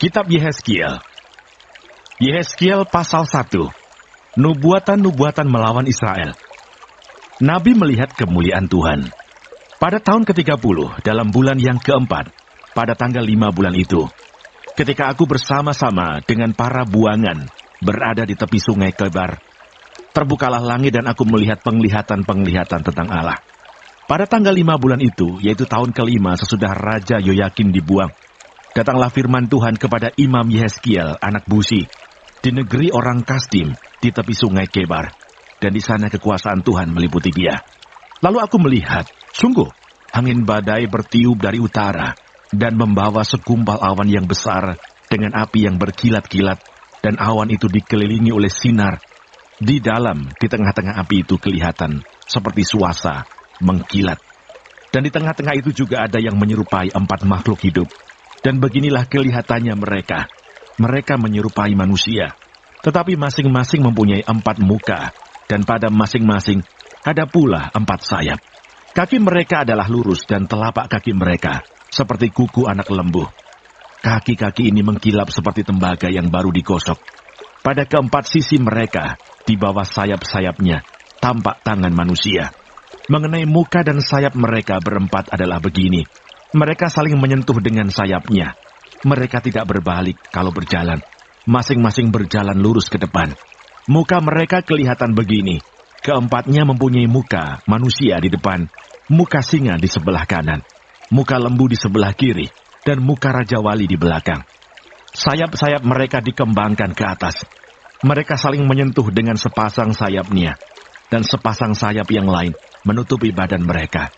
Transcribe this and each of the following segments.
Kitab Yehezkiel. Yehezkiel pasal 1. Nubuatan-nubuatan melawan Israel. Nabi melihat kemuliaan Tuhan. Pada tahun ke-30, dalam bulan yang keempat, pada tanggal 5 bulan itu, ketika aku bersama-sama dengan para buangan berada di tepi sungai Kebar, terbukalah langit dan aku melihat penglihatan-penglihatan tentang Allah. Pada tanggal 5 bulan itu, yaitu tahun ke-5 sesudah Raja Yoyakin dibuang, datanglah firman Tuhan kepada Imam Yehezkiel, anak Buzi, di negeri orang Kasdim, di tepi sungai Kebar. Dan di sana kekuasaan Tuhan meliputi dia. Lalu aku melihat, sungguh, angin badai bertiup dari utara, dan membawa segumpal awan yang besar, dengan api yang berkilat-kilat, dan awan itu dikelilingi oleh sinar. Di tengah-tengah api itu kelihatan, seperti suasa, mengkilat. Dan di tengah-tengah itu juga ada yang menyerupai 4 makhluk hidup. Dan beginilah kelihatannya mereka. Mereka menyerupai manusia, tetapi masing-masing mempunyai 4 muka, dan pada masing-masing ada pula 4 sayap. Kaki mereka adalah lurus dan telapak kaki mereka seperti kuku anak lembu. Kaki-kaki ini mengkilap seperti tembaga yang baru digosok. Pada keempat sisi mereka, di bawah sayap-sayapnya, tampak tangan manusia. Mengenai muka dan sayap mereka berempat adalah begini. Mereka saling menyentuh dengan sayapnya. Mereka tidak berbalik kalau berjalan. Masing-masing berjalan lurus ke depan. Muka mereka kelihatan begini. Keempatnya mempunyai muka manusia di depan, muka singa di sebelah kanan, muka lembu di sebelah kiri, dan muka Raja Wali di belakang. Sayap-sayap mereka dikembangkan ke atas. Mereka saling menyentuh dengan sepasang sayapnya, dan sepasang sayap yang lain menutupi badan mereka.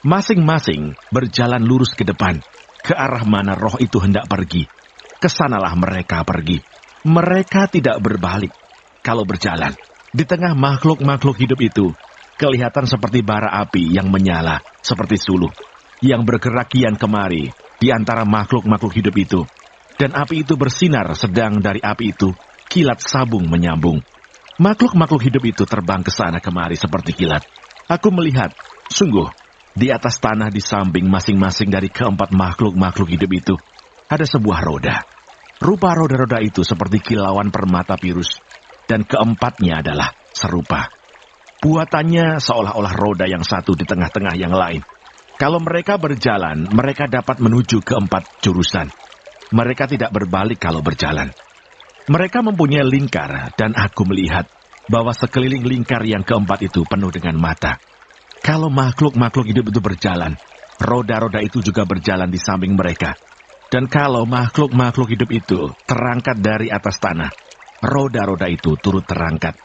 Masing-masing berjalan lurus ke depan, ke arah mana roh itu hendak pergi. Kesanalah mereka pergi. Mereka tidak berbalik kalau berjalan. Di tengah makhluk-makhluk hidup itu, kelihatan seperti bara api yang menyala, seperti suluh, yang bergerak kian kemari di antara makhluk-makhluk hidup itu. Dan api itu bersinar, sedang dari api itu, kilat sabung menyambung. Makhluk-makhluk hidup itu terbang ke sana kemari seperti kilat. Aku melihat, sungguh, di atas tanah di samping masing-masing dari keempat makhluk-makhluk hidup itu, ada sebuah roda. Rupa roda-roda itu seperti kilauan permata pirus, dan keempatnya adalah serupa. Buatannya seolah-olah roda yang satu di tengah-tengah yang lain. Kalau mereka berjalan, mereka dapat menuju ke 4 jurusan. Mereka tidak berbalik kalau berjalan. Mereka mempunyai lingkar, dan aku melihat bahwa sekeliling lingkar yang keempat itu penuh dengan mata. Kalau makhluk-makhluk hidup itu berjalan, roda-roda itu juga berjalan di samping mereka. Dan kalau makhluk-makhluk hidup itu terangkat dari atas tanah, roda-roda itu turut terangkat.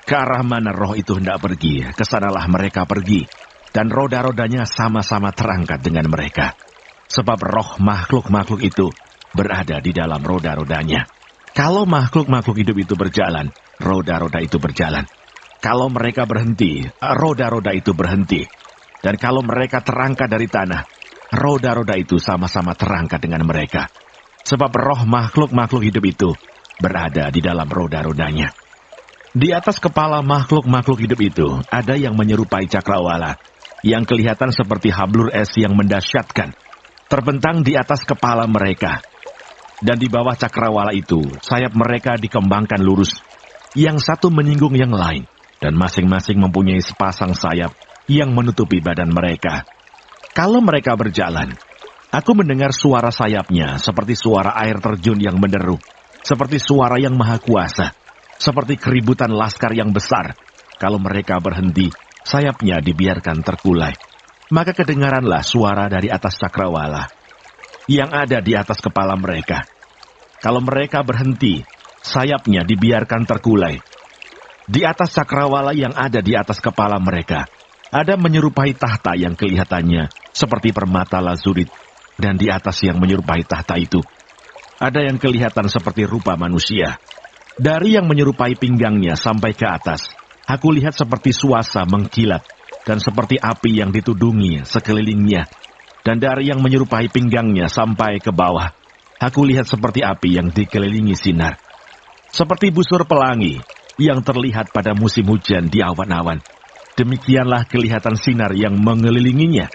Ke arah mana roh itu hendak pergi, kesanalah mereka pergi. Dan roda-rodanya sama-sama terangkat dengan mereka. Sebab roh makhluk-makhluk itu berada di dalam roda-rodanya. Kalau makhluk-makhluk hidup itu berjalan, roda-roda itu berjalan. Kalau mereka berhenti, roda-roda itu berhenti. Dan kalau mereka terangkat dari tanah, roda-roda itu sama-sama terangkat dengan mereka. Sebab roh makhluk-makhluk hidup itu berada di dalam roda-rodanya. Di atas kepala makhluk-makhluk hidup itu ada yang menyerupai cakrawala, yang kelihatan seperti hablur es yang mendasyatkan, terbentang di atas kepala mereka. Dan di bawah cakrawala itu, sayap mereka dikembangkan lurus, yang satu menyinggung yang lain. Dan masing-masing mempunyai sepasang sayap yang menutupi badan mereka. Kalau mereka berjalan, aku mendengar suara sayapnya seperti suara air terjun yang menderu, seperti suara yang maha kuasa, seperti keributan laskar yang besar. Kalau mereka berhenti, sayapnya dibiarkan terkulai. Maka kedengaranlah suara dari atas cakrawala yang ada di atas kepala mereka. Kalau mereka berhenti, sayapnya dibiarkan terkulai. Di atas cakrawala yang ada di atas kepala mereka, ada menyerupai tahta yang kelihatannya seperti permata lazurit. Dan di atas yang menyerupai tahta itu, ada yang kelihatan seperti rupa manusia. Dari yang menyerupai pinggangnya sampai ke atas, aku lihat seperti suasa mengkilat, dan seperti api yang ditudungi sekelilingnya. Dan dari yang menyerupai pinggangnya sampai ke bawah, aku lihat seperti api yang dikelilingi sinar. Seperti busur pelangi yang terlihat pada musim hujan di awan-awan. Demikianlah kelihatan sinar yang mengelilinginya.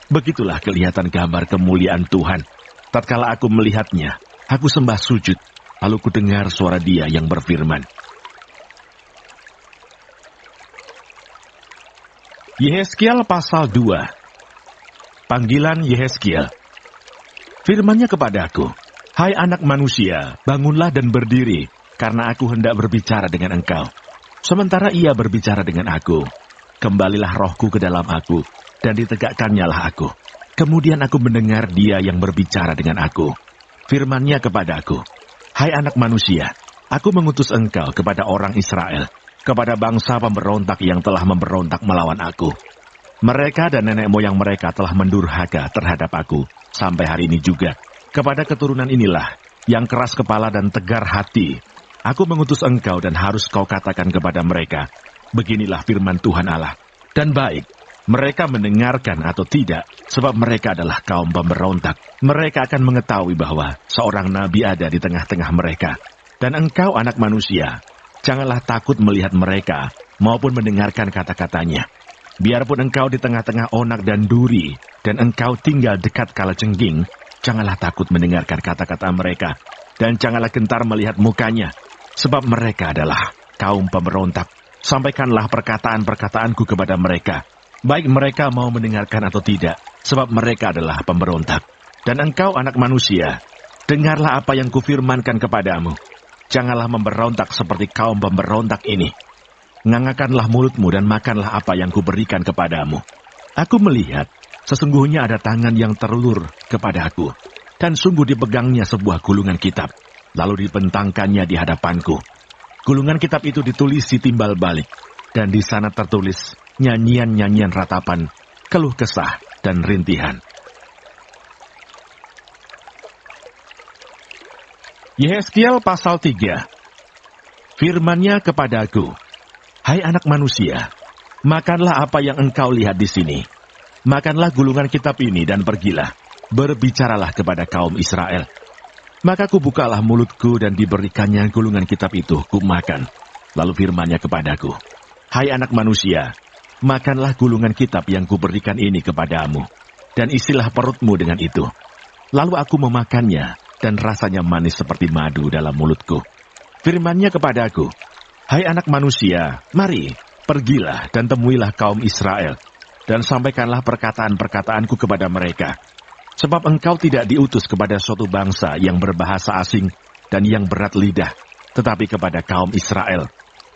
Begitulah kelihatan gambar kemuliaan Tuhan, tatkala aku melihatnya, Aku sembah sujud, lalu kudengar suara Dia yang berfirman. Yehezkiel pasal 2. Panggilan Yehezkiel. Firman-Nya kepadaku, "Hai anak manusia, bangunlah dan berdiri, karena aku hendak berbicara dengan engkau." Sementara Ia berbicara dengan aku, kembalilah rohku ke dalam aku, dan ditegakkan-nyalah aku. Kemudian aku mendengar Dia yang berbicara dengan aku. Firman-Nya kepadaku, "Hai anak manusia, aku mengutus engkau kepada orang Israel, kepada bangsa pemberontak yang telah memberontak melawan aku. Mereka dan nenek moyang mereka telah mendurhaka terhadap aku, sampai hari ini juga. Kepada keturunan inilah, yang keras kepala dan tegar hati, aku mengutus engkau dan harus kau katakan kepada mereka, beginilah firman Tuhan Allah. Dan baik, mereka mendengarkan atau tidak, sebab mereka adalah kaum pemberontak. Mereka akan mengetahui bahwa seorang nabi ada di tengah-tengah mereka. Dan engkau anak manusia, janganlah takut melihat mereka, maupun mendengarkan kata-katanya. Biarpun engkau di tengah-tengah onak dan duri, dan engkau tinggal dekat kalajengking, janganlah takut mendengarkan kata-kata mereka, dan janganlah gentar melihat mukanya, sebab mereka adalah kaum pemberontak. Sampaikanlah perkataan-perkataanku kepada mereka, baik mereka mau mendengarkan atau tidak, sebab mereka adalah pemberontak. Dan engkau anak manusia, dengarlah apa yang kufirmankan kepadamu. Janganlah memberontak seperti kaum pemberontak ini. Ngangakanlah mulutmu dan makanlah apa yang kuberikan kepadamu. Aku melihat, sesungguhnya ada tangan yang terulur kepada aku, dan sungguh dipegangnya sebuah gulungan kitab, lalu dibentangkannya di hadapanku. Gulungan kitab itu ditulisi timbal balik, dan di sana tertulis nyanyian-nyanyian ratapan, keluh kesah, dan rintihan. Yehezkiel pasal 3. Firman-Nya kepadaku, "Hai anak manusia, makanlah apa yang engkau lihat di sini. Makanlah gulungan kitab ini dan pergilah, berbicaralah kepada kaum Israel." Maka kubukalah mulutku dan diberikannya gulungan kitab itu, kumakan. Lalu firman-Nya kepadaku, "Hai anak manusia, makanlah gulungan kitab yang kuberikan ini kepadamu, dan isilah perutmu dengan itu." Lalu aku memakannya, dan rasanya manis seperti madu dalam mulutku. Firman-Nya kepadaku, "Hai anak manusia, mari, pergilah dan temuilah kaum Israel, dan sampaikanlah perkataan-perkataanku kepada mereka. Sebab engkau tidak diutus kepada suatu bangsa yang berbahasa asing dan yang berat lidah, tetapi kepada kaum Israel.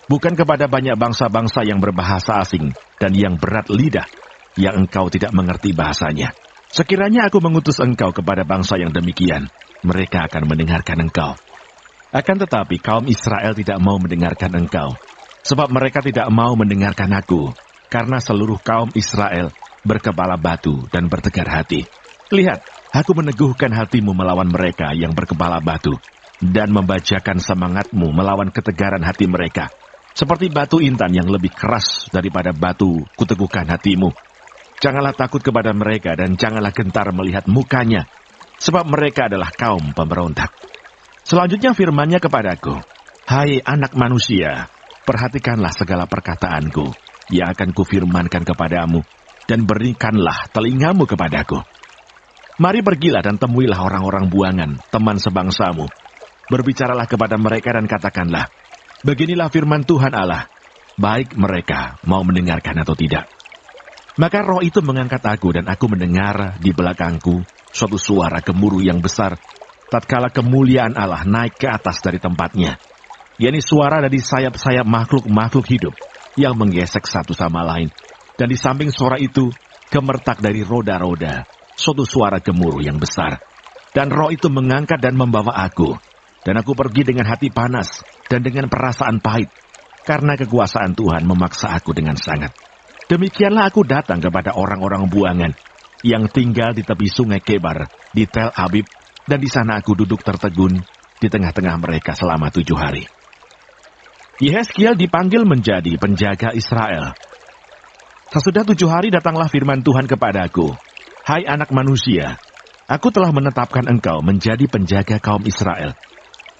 Bukan kepada banyak bangsa-bangsa yang berbahasa asing dan yang berat lidah, yang engkau tidak mengerti bahasanya. Sekiranya aku mengutus engkau kepada bangsa yang demikian, mereka akan mendengarkan engkau. Akan tetapi kaum Israel tidak mau mendengarkan engkau, sebab mereka tidak mau mendengarkan aku, karena seluruh kaum Israel berkepala batu dan bertegar hati. Lihat, aku meneguhkan hatimu melawan mereka yang berkepala batu, dan membajakan semangatmu melawan ketegaran hati mereka. Seperti batu intan yang lebih keras daripada batu, kuteguhkan hatimu. Janganlah takut kepada mereka dan janganlah gentar melihat mukanya, sebab mereka adalah kaum pemberontak." Selanjutnya firman-Nya kepadaku, "Hai anak manusia, perhatikanlah segala perkataanku yang akan kufirmankan kepadamu, dan berikanlah telingamu kepadaku. Mari pergilah dan temuilah orang-orang buangan, teman sebangsamu. Berbicaralah kepada mereka dan katakanlah, beginilah firman Tuhan Allah, baik mereka mau mendengarkan atau tidak." Maka roh itu mengangkat aku dan aku mendengar di belakangku suatu suara gemuruh yang besar, tatkala kemuliaan Allah naik ke atas dari tempatnya. Yakni suara dari sayap-sayap makhluk-makhluk hidup yang menggesek satu sama lain. Dan di samping suara itu, gemertak dari roda-roda, suatu suara gemuruh yang besar. Dan roh itu mengangkat dan membawa aku. Dan aku pergi dengan hati panas dan dengan perasaan pahit, karena kekuasaan Tuhan memaksa aku dengan sangat. Demikianlah aku datang kepada orang-orang buangan yang tinggal di tepi sungai Kebar di Tel Abib, dan di sana aku duduk tertegun di tengah-tengah mereka selama 7 hari. Yehezkiel dipanggil menjadi penjaga Israel. Sesudah 7 hari datanglah firman Tuhan kepadaku, "Hai anak manusia, aku telah menetapkan engkau menjadi penjaga kaum Israel.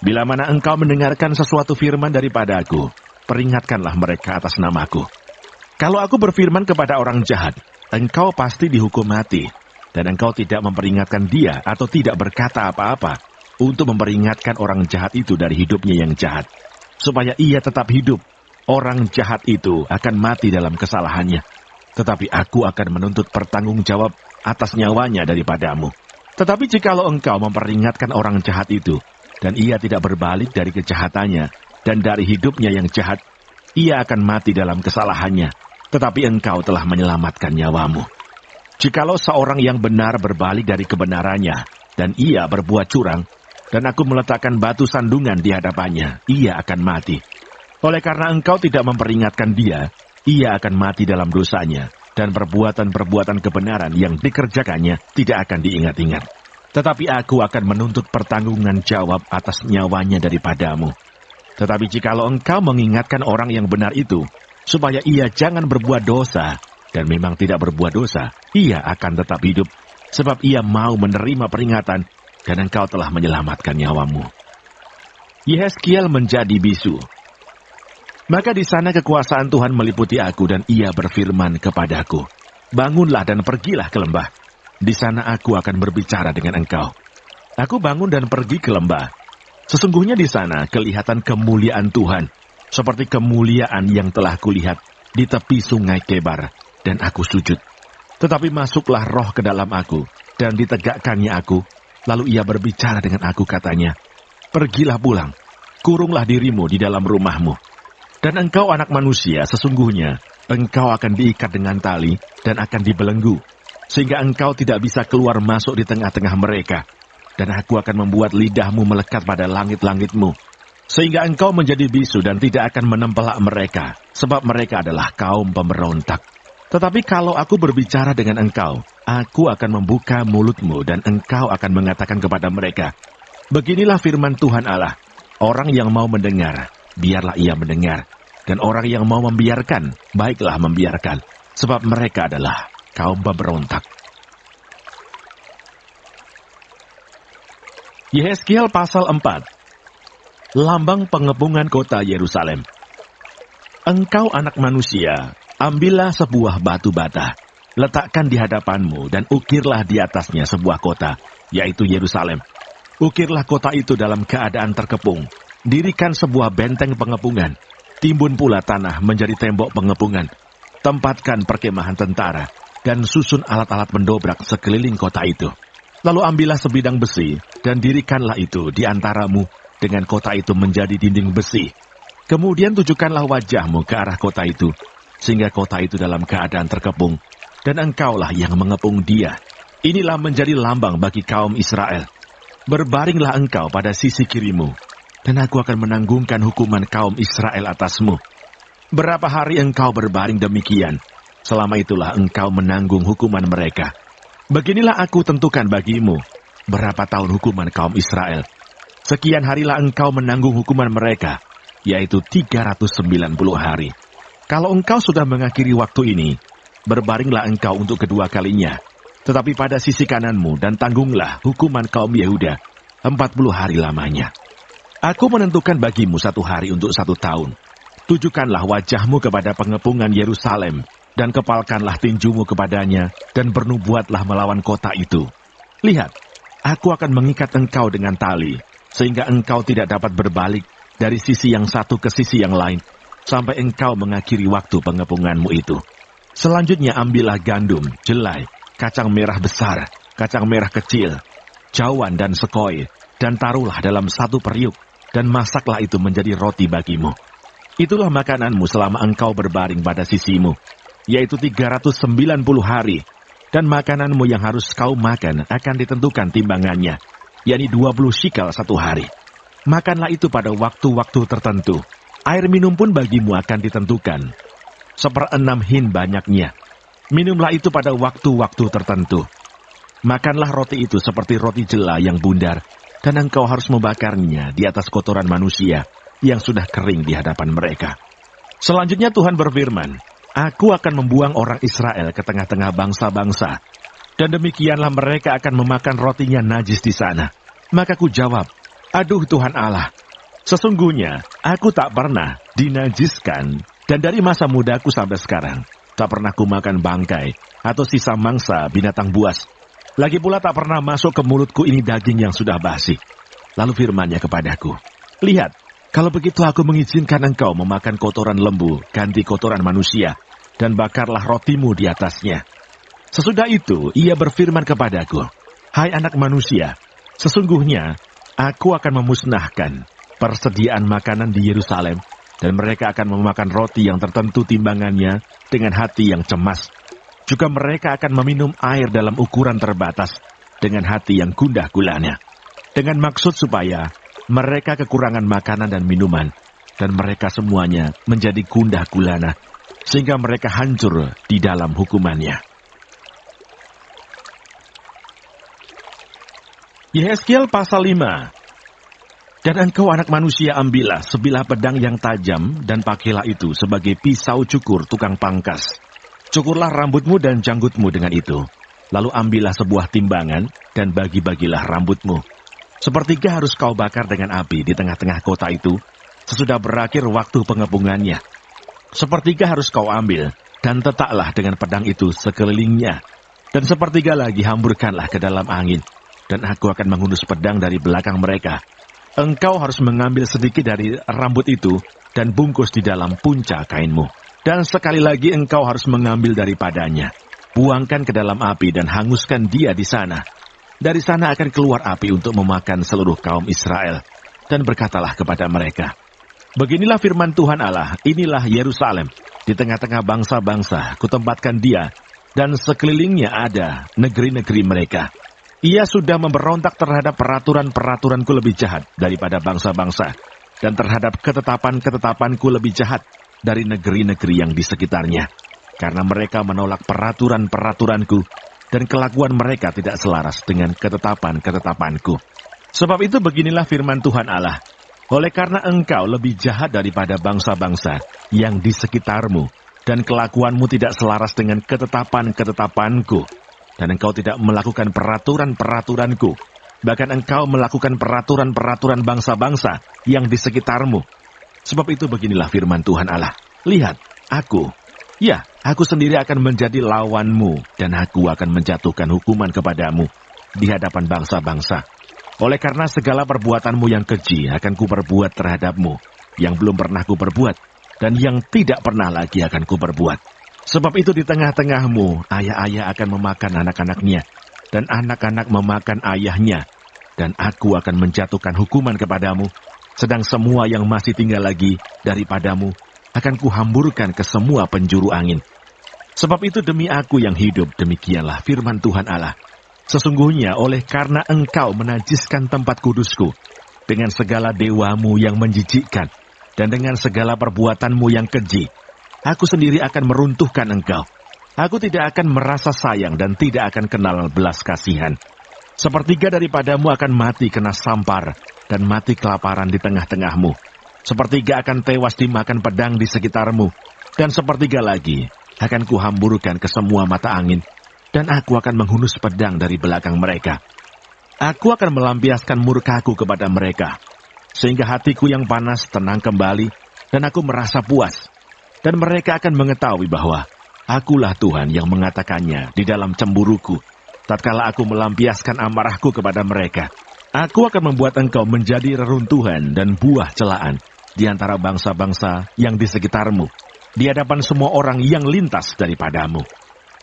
Bila mana engkau mendengarkan sesuatu firman daripadaku, peringatkanlah mereka atas namaku. Kalau aku berfirman kepada orang jahat, engkau pasti dihukum mati, dan engkau tidak memperingatkan dia atau tidak berkata apa-apa, untuk memperingatkan orang jahat itu dari hidupnya yang jahat. Supaya ia tetap hidup, orang jahat itu akan mati dalam kesalahannya. Tetapi aku akan menuntut pertanggungjawab atas nyawanya daripadamu. Tetapi jikalau engkau memperingatkan orang jahat itu, dan ia tidak berbalik dari kejahatannya, dan dari hidupnya yang jahat, ia akan mati dalam kesalahannya. Tetapi engkau telah menyelamatkan nyawamu. Jikalau seorang yang benar berbalik dari kebenarannya, dan ia berbuat curang, dan aku meletakkan batu sandungan di hadapannya, ia akan mati. Oleh karena engkau tidak memperingatkan dia, ia akan mati dalam dosanya, dan perbuatan-perbuatan kebenaran yang dikerjakannya tidak akan diingat-ingat. Tetapi aku akan menuntut pertanggungan jawab atas nyawanya daripadamu. Tetapi jikalau engkau mengingatkan orang yang benar itu, supaya ia jangan berbuat dosa, dan memang tidak berbuat dosa, ia akan tetap hidup, sebab ia mau menerima peringatan, dan engkau telah menyelamatkan nyawamu. Yehezkiel menjadi bisu. Maka di sana kekuasaan Tuhan meliputi aku, dan ia berfirman kepadaku, bangunlah dan pergilah ke lembah. Di sana aku akan berbicara dengan engkau. Aku bangun dan pergi ke lembah. Sesungguhnya di sana kelihatan kemuliaan Tuhan, seperti kemuliaan yang telah kulihat di tepi sungai Kebar, dan aku sujud. Tetapi masuklah roh ke dalam aku, dan ditegakkannya aku. Lalu ia berbicara dengan aku, katanya, pergilah pulang, kurunglah dirimu di dalam rumahmu. Dan engkau anak manusia, sesungguhnya engkau akan diikat dengan tali dan akan dibelenggu, sehingga engkau tidak bisa keluar masuk di tengah-tengah mereka. Dan aku akan membuat lidahmu melekat pada langit-langitmu, sehingga engkau menjadi bisu dan tidak akan menempelak mereka, sebab mereka adalah kaum pemberontak. Tetapi kalau aku berbicara dengan engkau, aku akan membuka mulutmu dan engkau akan mengatakan kepada mereka, beginilah firman Tuhan Allah, orang yang mau mendengar, biarlah ia mendengar, dan orang yang mau membiarkan, baiklah membiarkan, sebab mereka adalah kaum pemberontak. Yehezkiel pasal 4. Lambang pengepungan kota Yerusalem. Engkau anak manusia, ambillah sebuah batu bata, letakkan di hadapanmu dan ukirlah di atasnya sebuah kota, yaitu Yerusalem. Ukirlah kota itu dalam keadaan terkepung, dirikan sebuah benteng pengepungan, timbun pula tanah menjadi tembok pengepungan, tempatkan perkemahan tentara, dan susun alat-alat mendobrak sekeliling kota itu. Lalu ambillah sebidang besi, dan dirikanlah itu di antaramu dengan kota itu menjadi dinding besi. Kemudian tujukanlah wajahmu ke arah kota itu, sehingga kota itu dalam keadaan terkepung, dan engkaulah yang mengepung dia. Inilah menjadi lambang bagi kaum Israel. Berbaringlah engkau pada sisi kirimu, dan aku akan menanggungkan hukuman kaum Israel atasmu. Berapa hari engkau berbaring demikian, selama itulah engkau menanggung hukuman mereka. Beginilah aku tentukan bagimu, berapa tahun hukuman kaum Israel. Sekian harilah engkau menanggung hukuman mereka, yaitu 390 hari. Kalau engkau sudah mengakhiri waktu ini, berbaringlah engkau untuk kedua kalinya. Tetapi pada sisi kananmu dan tanggunglah hukuman kaum Yehuda 40 hari lamanya. Aku menentukan bagimu 1 hari untuk 1 tahun. Tujukanlah wajahmu kepada pengepungan Yerusalem, dan kepalkanlah tinjumu kepadanya, dan bernubuatlah melawan kota itu. Lihat, aku akan mengikat engkau dengan tali, sehingga engkau tidak dapat berbalik dari sisi yang satu ke sisi yang lain, sampai engkau mengakhiri waktu pengepunganmu itu. Selanjutnya ambillah gandum, jelai, kacang merah besar, kacang merah kecil, jawan dan sekoi, dan taruhlah dalam 1 periuk, dan masaklah itu menjadi roti bagimu. Itulah makananmu selama engkau berbaring pada sisimu, yaitu 390 hari, dan makananmu yang harus kau makan akan ditentukan timbangannya, yakni 20 shekel 1 hari. Makanlah itu pada waktu-waktu tertentu. Air minum pun bagimu akan ditentukan, 1/6 hin banyaknya. Minumlah itu pada waktu-waktu tertentu. Makanlah roti itu seperti roti jela yang bundar, dan engkau harus membakarnya di atas kotoran manusia yang sudah kering di hadapan mereka. Selanjutnya Tuhan berfirman, aku akan membuang orang Israel ke tengah-tengah bangsa-bangsa, dan demikianlah mereka akan memakan rotinya najis di sana. Maka ku jawab, aduh Tuhan Allah, sesungguhnya aku tak pernah dinajiskan, dan dari masa mudaku sampai sekarang, tak pernah ku makan bangkai atau sisa mangsa binatang buas. Lagi pula tak pernah masuk ke mulutku ini daging yang sudah basi. Lalu firman-Nya kepadaku, "Lihat, kalau begitu aku mengizinkan engkau memakan kotoran lembu, ganti kotoran manusia, dan bakarlah rotimu di atasnya." Sesudah itu, ia berfirman kepadaku, "Hai anak manusia, sesungguhnya aku akan memusnahkan persediaan makanan di Yerusalem, dan mereka akan memakan roti yang tertentu timbangannya dengan hati yang cemas. Juga mereka akan meminum air dalam ukuran terbatas dengan hati yang gundah gulana. Dengan maksud supaya mereka kekurangan makanan dan minuman, dan mereka semuanya menjadi gundah gulana, sehingga mereka hancur di dalam hukumannya." Yehezkiel pasal 5. Dan engkau anak manusia, ambillah sebilah pedang yang tajam dan pakailah itu sebagai pisau cukur tukang pangkas. Cukurlah rambutmu dan janggutmu dengan itu. Lalu ambillah sebuah timbangan dan bagi-bagilah rambutmu. Sepertiga harus kau bakar dengan api di tengah-tengah kota itu, sesudah berakhir waktu pengepungannya. Sepertiga harus kau ambil, dan tetaklah dengan pedang itu sekelilingnya. Dan sepertiga lagi hamburkanlah ke dalam angin, dan aku akan menghunus pedang dari belakang mereka. Engkau harus mengambil sedikit dari rambut itu, dan bungkus di dalam punca kainmu. Dan sekali lagi engkau harus mengambil daripadanya. Buangkan ke dalam api dan hanguskan dia di sana. Dari sana akan keluar api untuk memakan seluruh kaum Israel. Dan berkatalah kepada mereka, "Beginilah firman Tuhan Allah, inilah Yerusalem. Di tengah-tengah bangsa-bangsa kutempatkan dia, dan sekelilingnya ada negeri-negeri mereka. Ia sudah memberontak terhadap peraturan-peraturanku lebih jahat daripada bangsa-bangsa, dan terhadap ketetapan-ketetapanku lebih jahat dari negeri-negeri yang di sekitarnya. Karena mereka menolak peraturan-peraturanku, dan kelakuan mereka tidak selaras dengan ketetapan-ketetapanku. Sebab itu beginilah firman Tuhan Allah, oleh karena engkau lebih jahat daripada bangsa-bangsa yang di sekitarmu, dan kelakuanmu tidak selaras dengan ketetapan-ketetapanku, dan engkau tidak melakukan peraturan-peraturanku, bahkan engkau melakukan peraturan-peraturan bangsa-bangsa yang di sekitarmu. Sebab itu beginilah firman Tuhan Allah, lihat, aku sendiri akan menjadi lawanmu, dan aku akan menjatuhkan hukuman kepadamu di hadapan bangsa-bangsa. Oleh karena segala perbuatanmu yang keji akan kuperbuat terhadapmu, yang belum pernah kuperbuat, dan yang tidak pernah lagi akan kuperbuat. Sebab itu di tengah-tengahmu, ayah-ayah akan memakan anak-anaknya, dan anak-anak memakan ayahnya, dan aku akan menjatuhkan hukuman kepadamu, sedang semua yang masih tinggal lagi daripadamu akan kuhamburkan ke semua penjuru angin. Sebab itu demi aku yang hidup, demikianlah firman Tuhan Allah. Sesungguhnya oleh karena engkau menajiskan tempat kudusku dengan segala dewamu yang menjijikkan dan dengan segala perbuatanmu yang keji, aku sendiri akan meruntuhkan engkau. Aku tidak akan merasa sayang dan tidak akan kenal belas kasihan. Sepertiga daripadamu akan mati kena sampar dan mati kelaparan di tengah-tengahmu. Sepertiga akan tewas dimakan pedang di sekitarmu, dan sepertiga lagi akan kuhamburkan ke semua mata angin, dan aku akan menghunus pedang dari belakang mereka. Aku akan melampiaskan murkaku kepada mereka, sehingga hatiku yang panas tenang kembali, dan aku merasa puas. Dan mereka akan mengetahui bahwa akulah Tuhan yang mengatakannya di dalam cemburuku, tatkala aku melampiaskan amarahku kepada mereka. Aku akan membuat engkau menjadi reruntuhan dan buah celaan di antara bangsa-bangsa yang di sekitarmu, di hadapan semua orang yang lintas daripadamu.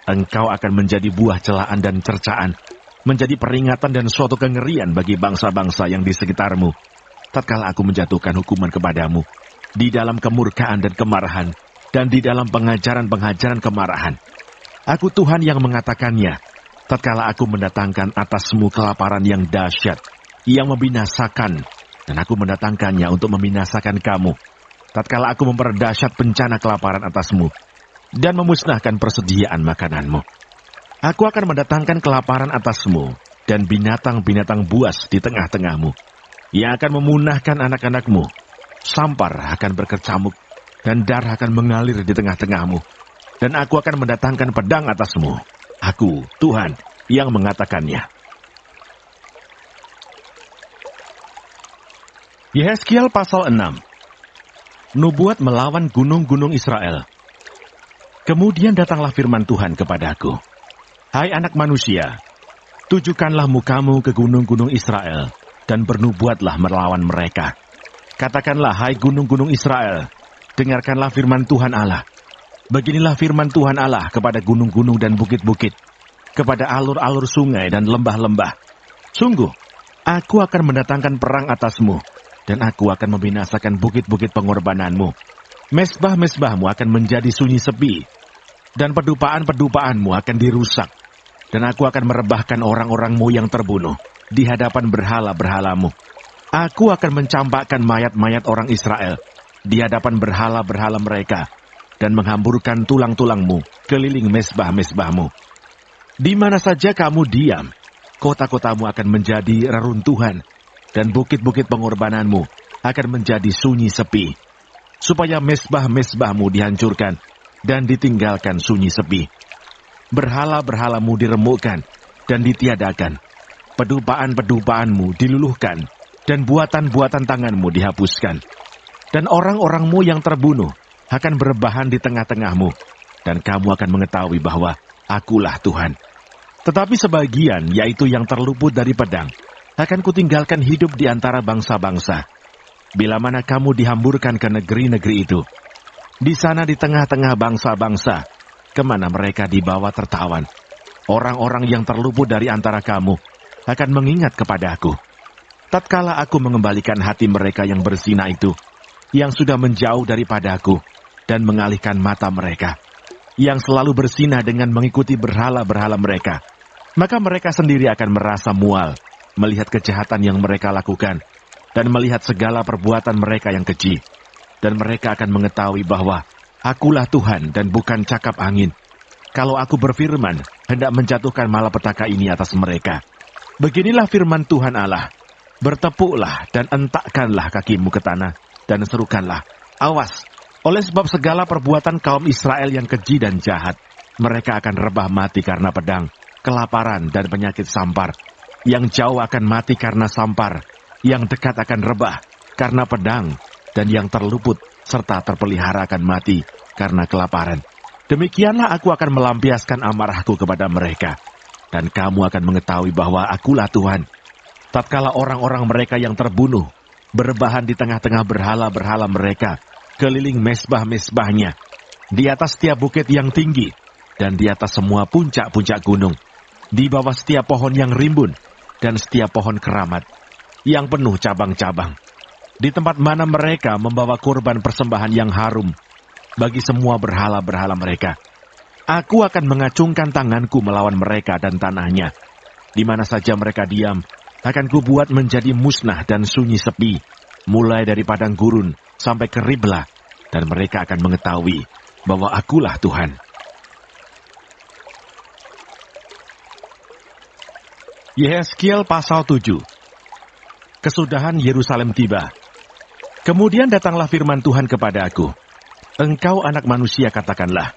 Engkau akan menjadi buah celaan dan cercaan, menjadi peringatan dan suatu kengerian bagi bangsa-bangsa yang di sekitarmu, tatkala aku menjatuhkan hukuman kepadamu, di dalam kemurkaan dan kemarahan, dan di dalam pengajaran-pengajaran kemarahan. Aku Tuhan yang mengatakannya, tatkala aku mendatangkan atasmu kelaparan yang dahsyat, yang membinasakan, dan aku mendatangkannya untuk membinasakan kamu, tatkala aku memperdahsyat bencana kelaparan atasmu, dan memusnahkan persediaan makananmu. Aku akan mendatangkan kelaparan atasmu, dan binatang-binatang buas di tengah-tengahmu, yang akan memunahkan anak-anakmu. Sampar akan berkecamuk, dan darah akan mengalir di tengah-tengahmu, dan aku akan mendatangkan pedang atasmu. Aku, Tuhan, yang mengatakannya. Yehezkiel pasal 6. Nubuat melawan gunung-gunung Israel. Kemudian datanglah firman Tuhan kepadaku. Hai anak manusia, tujukanlah mukamu ke gunung-gunung Israel, dan bernubuatlah melawan mereka. Katakanlah, hai gunung-gunung Israel, dengarkanlah firman Tuhan Allah. Beginilah firman Tuhan Allah kepada gunung-gunung dan bukit-bukit, kepada alur-alur sungai dan lembah-lembah. Sungguh, aku akan mendatangkan perang atasmu, dan aku akan membinasakan bukit-bukit pengorbananmu. Mesbah-mesbahmu akan menjadi sunyi sepi, dan pedupaan-pedupaanmu akan dirusak. Dan aku akan merebahkan orang-orangmu yang terbunuh di hadapan berhala-berhalamu. Aku akan mencampakkan mayat-mayat orang Israel di hadapan berhala-berhala mereka, dan menghamburkan tulang-tulangmu keliling mesbah-mesbahmu. Di mana saja kamu diam, kota-kotamu akan menjadi reruntuhan, dan bukit-bukit pengorbananmu akan menjadi sunyi sepi, supaya mesbah-mesbahmu dihancurkan dan ditinggalkan sunyi sepi. Berhala-berhalamu diremukkan dan ditiadakan, pedupaan-pedupaanmu diluluhkan, dan buatan-buatan tanganmu dihapuskan. Dan orang-orangmu yang terbunuh akan berebahan di tengah-tengahmu, dan kamu akan mengetahui bahwa akulah Tuhan. Tetapi sebagian, yaitu yang terluput dari pedang, akan kutinggalkan hidup di antara bangsa-bangsa. Bila mana kamu dihamburkan ke negeri-negeri itu, di sana di tengah-tengah bangsa-bangsa, kemana mereka dibawa tertawan, orang-orang yang terluput dari antara kamu akan mengingat kepada aku. Tatkala aku mengembalikan hati mereka yang berzina itu, yang sudah menjauh daripada aku, dan mengalihkan mata mereka, yang selalu berzina dengan mengikuti berhala-berhala mereka, maka mereka sendiri akan merasa mual melihat kejahatan yang mereka lakukan, dan melihat segala perbuatan mereka yang keji. Dan mereka akan mengetahui bahwa akulah Tuhan dan bukan cakap angin, kalau aku berfirman hendak menjatuhkan malapetaka ini atas mereka. Beginilah firman Tuhan Allah, bertepuklah dan entakkanlah kakimu ke tanah, dan serukanlah, awas, oleh sebab segala perbuatan kaum Israel yang keji dan jahat, mereka akan rebah mati karena pedang, kelaparan dan penyakit sampar. Yang jauh akan mati karena sampar, yang dekat akan rebah karena pedang, dan yang terluput serta terpelihara akan mati karena kelaparan. Demikianlah aku akan melampiaskan amarahku kepada mereka, dan kamu akan mengetahui bahwa akulah Tuhan. Tatkala orang-orang mereka yang terbunuh berebahan di tengah-tengah berhala-berhala mereka, keliling mesbah-mesbahnya, di atas setiap bukit yang tinggi, dan di atas semua puncak-puncak gunung, di bawah setiap pohon yang rimbun, dan setiap pohon keramat, yang penuh cabang-cabang, di tempat mana mereka membawa korban persembahan yang harum bagi semua berhala-berhala mereka. Aku akan mengacungkan tanganku melawan mereka dan tanahnya. Di mana saja mereka diam, akan kubuat menjadi musnah dan sunyi sepi, mulai dari padang gurun sampai ke Riblah, dan mereka akan mengetahui bahwa akulah Tuhan. Yehezkiel pasal 7. Kesudahan Yerusalem tiba. Kemudian datanglah firman Tuhan kepada aku. Engkau anak manusia, katakanlah,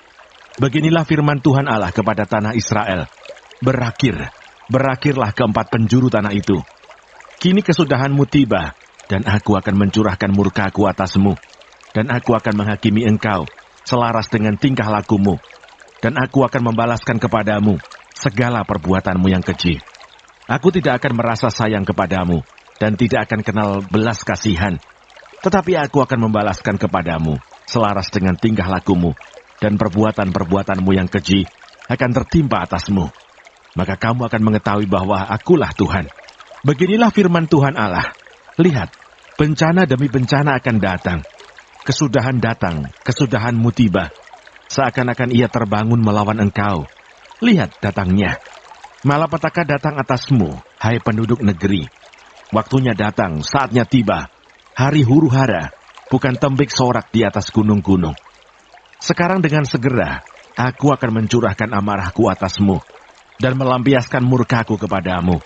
beginilah firman Tuhan Allah kepada tanah Israel. Berakhirlah keempat penjuru tanah itu. Kini kesudahanmu tiba, dan aku akan mencurahkan murkaku atasmu, dan aku akan menghakimi engkau selaras dengan tingkah lakumu, dan aku akan membalaskan kepadamu segala perbuatanmu yang keji. Aku tidak akan merasa sayang kepadamu, dan tidak akan kenal belas kasihan, tetapi aku akan membalaskan kepadamu selaras dengan tingkah lakumu, dan perbuatan-perbuatanmu yang keji akan tertimpa atasmu. Maka kamu akan mengetahui bahwa akulah Tuhan. Beginilah firman Tuhan Allah. Lihat, bencana demi bencana akan datang. Kesudahan datang, kesudahanmu tiba. Seakan-akan ia terbangun melawan engkau. Lihat datangnya. Malapetaka datang atasmu, hai penduduk negeri. Waktunya datang, saatnya tiba. Hari huru-hara, bukan tembik sorak di atas gunung-gunung. Sekarang dengan segera, aku akan mencurahkan amarahku atasmu, dan melampiaskan murkaku kepadamu.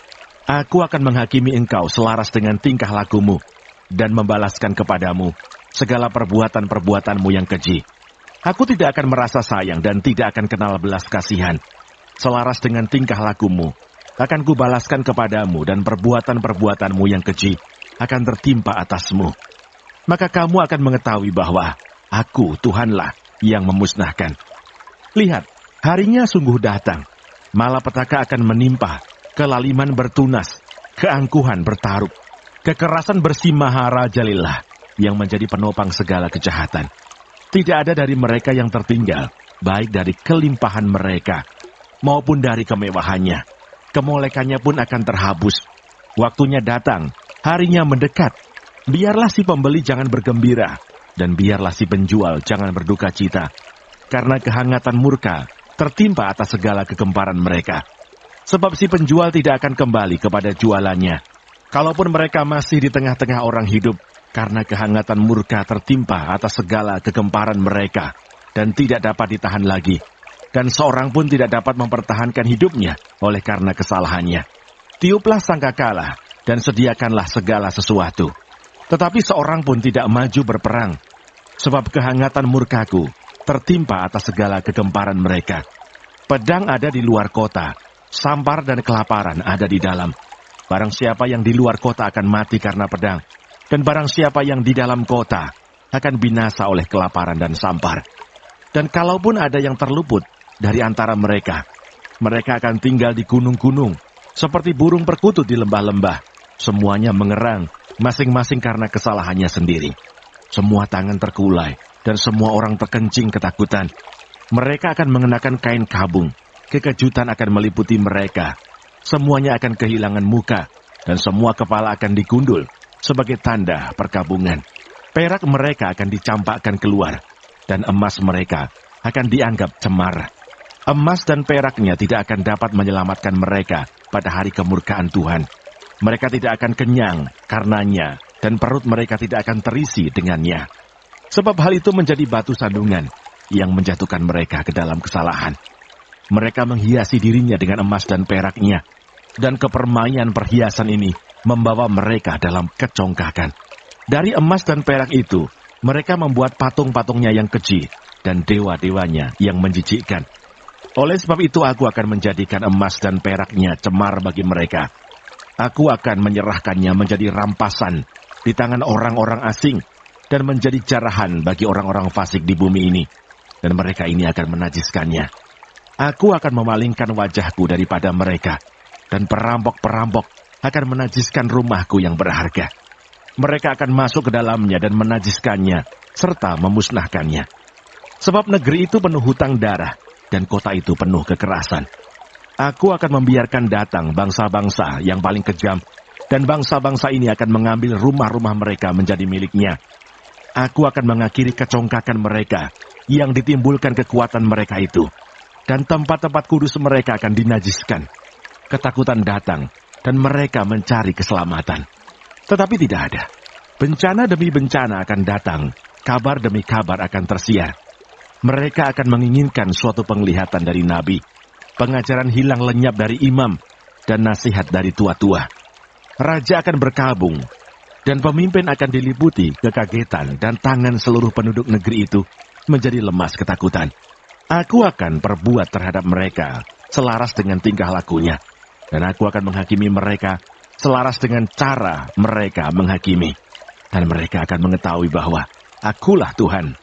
Aku akan menghakimi engkau selaras dengan tingkah lakumu, dan membalaskan kepadamu segala perbuatan-perbuatanmu yang keji. Aku tidak akan merasa sayang dan tidak akan kenal belas kasihan. Selaras dengan tingkah lakumu, akan kubalaskan kepadamu, dan perbuatan-perbuatanmu yang keji akan tertimpa atasmu. Maka kamu akan mengetahui bahwa aku Tuhanlah yang memusnahkan. Lihat, harinya sungguh datang. Malapetaka akan menimpa, kelaliman bertunas, keangkuhan bertaruk, Kekerasan bersih Maharajalillah yang menjadi penopang segala kejahatan. Tidak ada dari mereka yang tertinggal, baik dari kelimpahan mereka, maupun dari kemewahannya. Kemolekannya pun akan terhapus. Waktunya datang, harinya mendekat. Biarlah si pembeli jangan bergembira, dan biarlah si penjual jangan berduka cita, karena kehangatan murka tertimpa atas segala kegemparan mereka. Sebab si penjual tidak akan kembali kepada jualannya, kalaupun mereka masih di tengah-tengah orang hidup, karena kehangatan murka tertimpa atas segala kegemparan mereka, dan tidak dapat ditahan lagi. Dan seorang pun tidak dapat mempertahankan hidupnya oleh karena kesalahannya. Tiuplah sangkakala dan sediakanlah segala sesuatu. Tetapi seorang pun tidak maju berperang, sebab kehangatan murkaku tertimpa atas segala kegemparan mereka. Pedang ada di luar kota, sampar dan kelaparan ada di dalam. Barang siapa yang di luar kota akan mati karena pedang, dan barang siapa yang di dalam kota akan binasa oleh kelaparan dan sampar. Dan kalaupun ada yang terluput dari antara mereka, mereka akan tinggal di gunung-gunung, seperti burung perkutut di lembah-lembah. Semuanya mengerang, masing-masing karena kesalahannya sendiri. Semua tangan terkulai, dan semua orang terkencing ketakutan. Mereka akan mengenakan kain kabung, kekejutan akan meliputi mereka. Semuanya akan kehilangan muka, dan semua kepala akan digundul, sebagai tanda perkabungan. Perak mereka akan dicampakkan keluar, dan emas mereka akan dianggap cemar. Emas dan peraknya tidak akan dapat menyelamatkan mereka pada hari kemurkaan Tuhan. Mereka tidak akan kenyang karenanya, dan perut mereka tidak akan terisi dengannya. Sebab hal itu menjadi batu sandungan yang menjatuhkan mereka ke dalam kesalahan. Mereka menghiasi dirinya dengan emas dan peraknya, dan kepermaian perhiasan ini membawa mereka dalam kecongkakan. Dari emas dan perak itu, mereka membuat patung-patungnya yang keji, dan dewa-dewanya yang menjijikkan. Oleh sebab itu aku akan menjadikan emas dan peraknya cemar bagi mereka. Aku akan menyerahkannya menjadi rampasan di tangan orang-orang asing, dan menjadi jarahan bagi orang-orang fasik di bumi ini. Dan mereka ini akan menajiskannya. Aku akan memalingkan wajahku daripada mereka, dan perampok-perampok akan menajiskan rumahku yang berharga. Mereka akan masuk ke dalamnya dan menajiskannya, serta memusnahkannya. Sebab negeri itu penuh hutang darah, dan kota itu penuh kekerasan. Aku akan membiarkan datang bangsa-bangsa yang paling kejam, dan bangsa-bangsa ini akan mengambil rumah-rumah mereka menjadi miliknya. Aku akan mengakhiri kecongkakan mereka yang ditimbulkan kekuatan mereka itu, dan tempat-tempat kudus mereka akan dinajiskan. Ketakutan datang, dan mereka mencari keselamatan. Tetapi tidak ada. Bencana demi bencana akan datang, kabar demi kabar akan tersiar. Mereka akan menginginkan suatu penglihatan dari nabi, pengajaran hilang lenyap dari imam, dan nasihat dari tua-tua. Raja akan berkabung, dan pemimpin akan diliputi kekagetan, dan tangan seluruh penduduk negeri itu menjadi lemas ketakutan. Aku akan perbuat terhadap mereka selaras dengan tingkah lakunya, dan aku akan menghakimi mereka selaras dengan cara mereka menghakimi. Dan mereka akan mengetahui bahwa akulah Tuhan.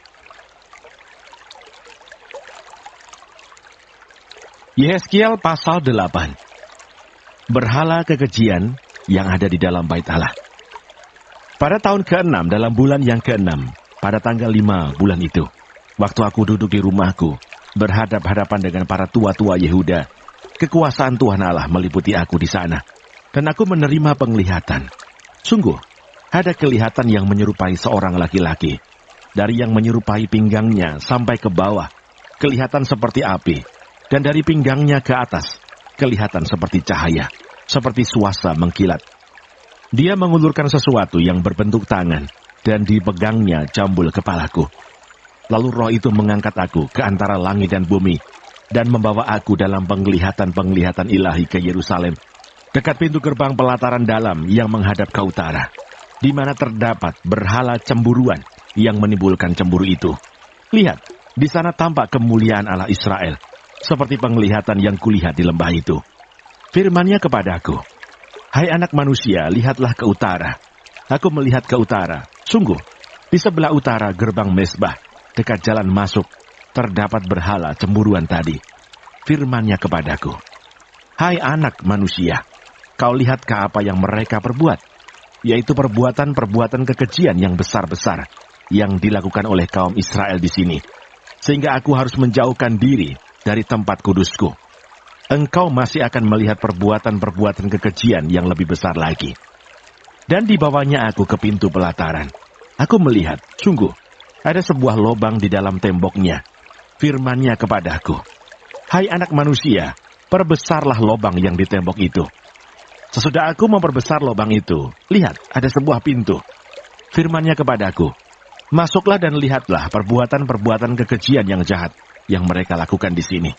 Yehezkiel pasal 8. Berhala kekejian yang ada di dalam bait Allah. Pada tahun ke-6 dalam bulan yang ke-6, pada tanggal 5 bulan itu, waktu aku duduk di rumahku, berhadap-hadapan dengan para tua-tua Yehuda, kekuasaan Tuhan Allah meliputi aku di sana, dan aku menerima penglihatan. Sungguh, ada kelihatan yang menyerupai seorang laki-laki. Dari yang menyerupai pinggangnya sampai ke bawah, kelihatan seperti api, dan dari pinggangnya ke atas, kelihatan seperti cahaya, seperti suasa mengkilat. Dia mengulurkan sesuatu yang berbentuk tangan, dan dipegangnya jambul kepalaku. Lalu roh itu mengangkat aku ke antara langit dan bumi, dan membawa aku dalam penglihatan-penglihatan ilahi ke Yerusalem, dekat pintu gerbang pelataran dalam yang menghadap ke utara, di mana terdapat berhala cemburuan yang menimbulkan cemburu itu. Lihat, di sana tampak kemuliaan Allah Israel, seperti penglihatan yang kulihat di lembah itu. Firman-Nya kepadaku, "Hai anak manusia, lihatlah ke utara." Aku melihat ke utara. Sungguh, di sebelah utara gerbang mezbah, dekat jalan masuk, terdapat berhala cemburuan tadi. Firman-Nya kepadaku, "Hai anak manusia, kau lihatkah apa yang mereka perbuat? yaitu perbuatan-perbuatan kekejian yang besar-besar yang dilakukan oleh kaum Israel di sini, sehingga aku harus menjauhkan diri dari tempat kudusku. Engkau masih akan melihat perbuatan-perbuatan kekejian yang lebih besar lagi. Dan dibawanya aku ke pintu pelataran. Aku melihat, sungguh, ada sebuah lubang di dalam temboknya. Firman-Nya kepadaku, "Hai anak manusia, perbesarlah lubang yang di tembok itu." Sesudah aku memperbesar lubang itu, lihat, ada sebuah pintu. Firman-Nya kepadaku, "Masuklah dan lihatlah perbuatan-perbuatan kekejian yang jahat yang mereka lakukan di sini."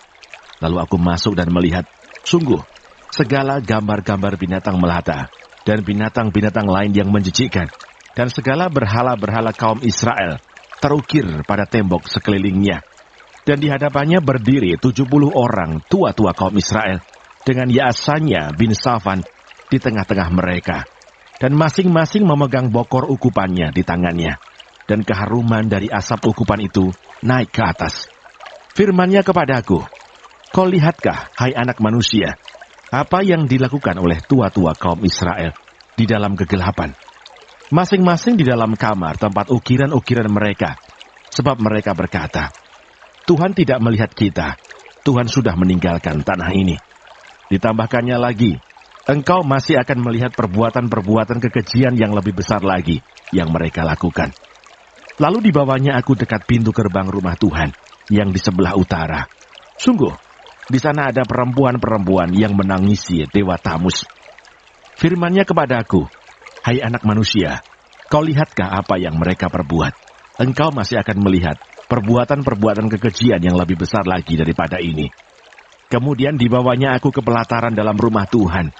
Lalu aku masuk dan melihat, sungguh, segala gambar-gambar binatang melata, dan binatang-binatang lain yang menjijikkan, dan segala berhala-berhala kaum Israel terukir pada tembok sekelilingnya. Dan di hadapannya berdiri 70 orang tua-tua kaum Israel, dengan Yaasanya bin Safan di tengah-tengah mereka. Dan masing-masing memegang bokor ukupannya di tangannya. Dan keharuman dari asap ukupan itu naik ke atas. Firman-Nya kepadaku, "Kau lihatkah, hai anak manusia, apa yang dilakukan oleh tua-tua kaum Israel di dalam kegelapan? Masing-masing di dalam kamar tempat ukiran-ukiran mereka, sebab mereka berkata, 'Tuhan tidak melihat kita, Tuhan sudah meninggalkan tanah ini.' Ditambahkannya lagi, engkau masih akan melihat perbuatan-perbuatan kekejian yang lebih besar lagi yang mereka lakukan." Lalu dibawanya aku dekat pintu gerbang rumah Tuhan yang di sebelah utara. Sungguh, di sana ada perempuan-perempuan yang menangisi Dewa Tamus. Firman-Nya kepadaku, "Hai anak manusia, kau lihatkah apa yang mereka perbuat? Engkau masih akan melihat perbuatan-perbuatan kekejian yang lebih besar lagi daripada ini." Kemudian dibawanya aku ke pelataran dalam rumah Tuhan.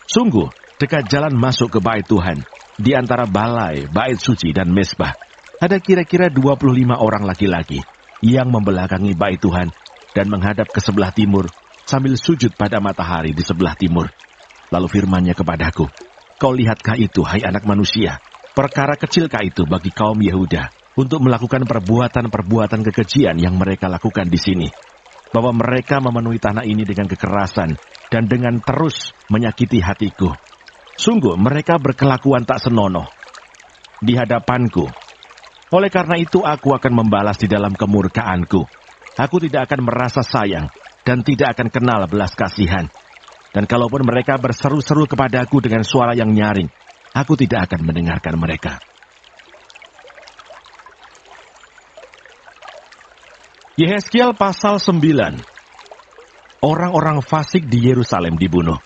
Sungguh, dekat jalan masuk ke bait Tuhan, di antara balai, bait suci, dan mezbah, ada kira-kira 25 orang laki-laki yang membelakangi bait Tuhan dan menghadap ke sebelah timur sambil sujud pada matahari di sebelah timur. Lalu firman-Nya kepadaku, "Kau lihatkah itu, hai anak manusia? Perkara kecilkah itu bagi kaum Yehuda untuk melakukan perbuatan-perbuatan kekejian yang mereka lakukan di sini? Bahwa mereka memenuhi tanah ini dengan kekerasan dan dengan terus menyakiti hatiku. Sungguh mereka berkelakuan tak senonoh di hadapanku. Oleh karena itu aku akan membalas di dalam kemurkaanku. Aku tidak akan merasa sayang dan tidak akan kenal belas kasihan. Dan kalaupun mereka berseru-seru kepadaku dengan suara yang nyaring, aku tidak akan mendengarkan mereka." Yehezkiel pasal 9. Orang-orang fasik di Yerusalem dibunuh.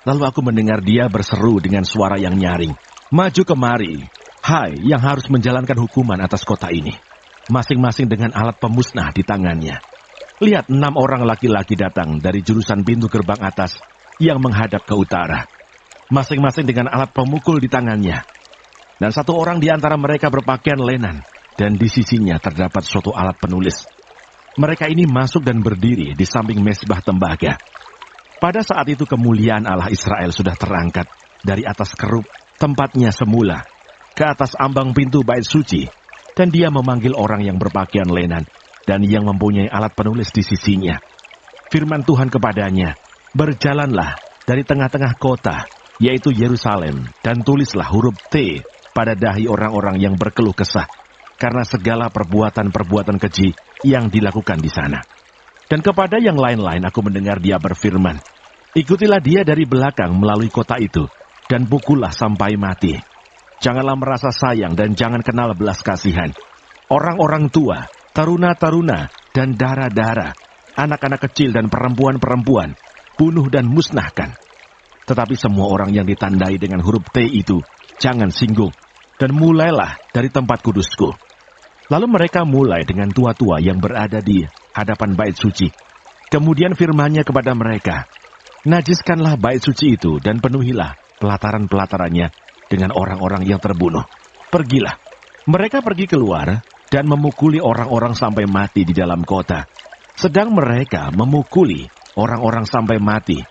Lalu aku mendengar dia berseru dengan suara yang nyaring, "Maju kemari, hai yang harus menjalankan hukuman atas kota ini, masing-masing dengan alat pemusnah di tangannya." Lihat, 6 orang laki-laki datang dari jurusan pintu gerbang atas yang menghadap ke utara, masing-masing dengan alat pemukul di tangannya. Dan 1 orang di antara mereka berpakaian lenan, dan di sisinya terdapat suatu alat penulis. Mereka ini masuk dan berdiri di samping mezbah tembaga. Pada saat itu kemuliaan Allah Israel sudah terangkat dari atas kerub tempatnya semula ke atas ambang pintu bait suci, dan dia memanggil orang yang berpakaian lenan dan yang mempunyai alat penulis di sisinya. Firman Tuhan kepadanya, "Berjalanlah dari tengah-tengah kota, yaitu Yerusalem, dan tulislah huruf T pada dahi orang-orang yang berkeluh kesah, karena segala perbuatan-perbuatan keji yang dilakukan di sana." Dan kepada yang lain-lain aku mendengar dia berfirman, "Ikutilah dia dari belakang melalui kota itu, dan pukullah sampai mati. Janganlah merasa sayang dan jangan kenal belas kasihan. Orang-orang tua, taruna-taruna, dan dara-dara, anak-anak kecil dan perempuan-perempuan, bunuh dan musnahkan. Tetapi semua orang yang ditandai dengan huruf T itu, jangan singgung, dan mulailah dari tempat kudusku." Lalu mereka mulai dengan tua-tua yang berada di hadapan bait suci. Kemudian firman-Nya kepada mereka, "Najiskanlah bait suci itu dan penuhilah pelataran-pelatarannya dengan orang-orang yang terbunuh. Pergilah." Mereka pergi keluar dan memukuli orang-orang sampai mati di dalam kota. Sedang mereka memukuli orang-orang sampai mati,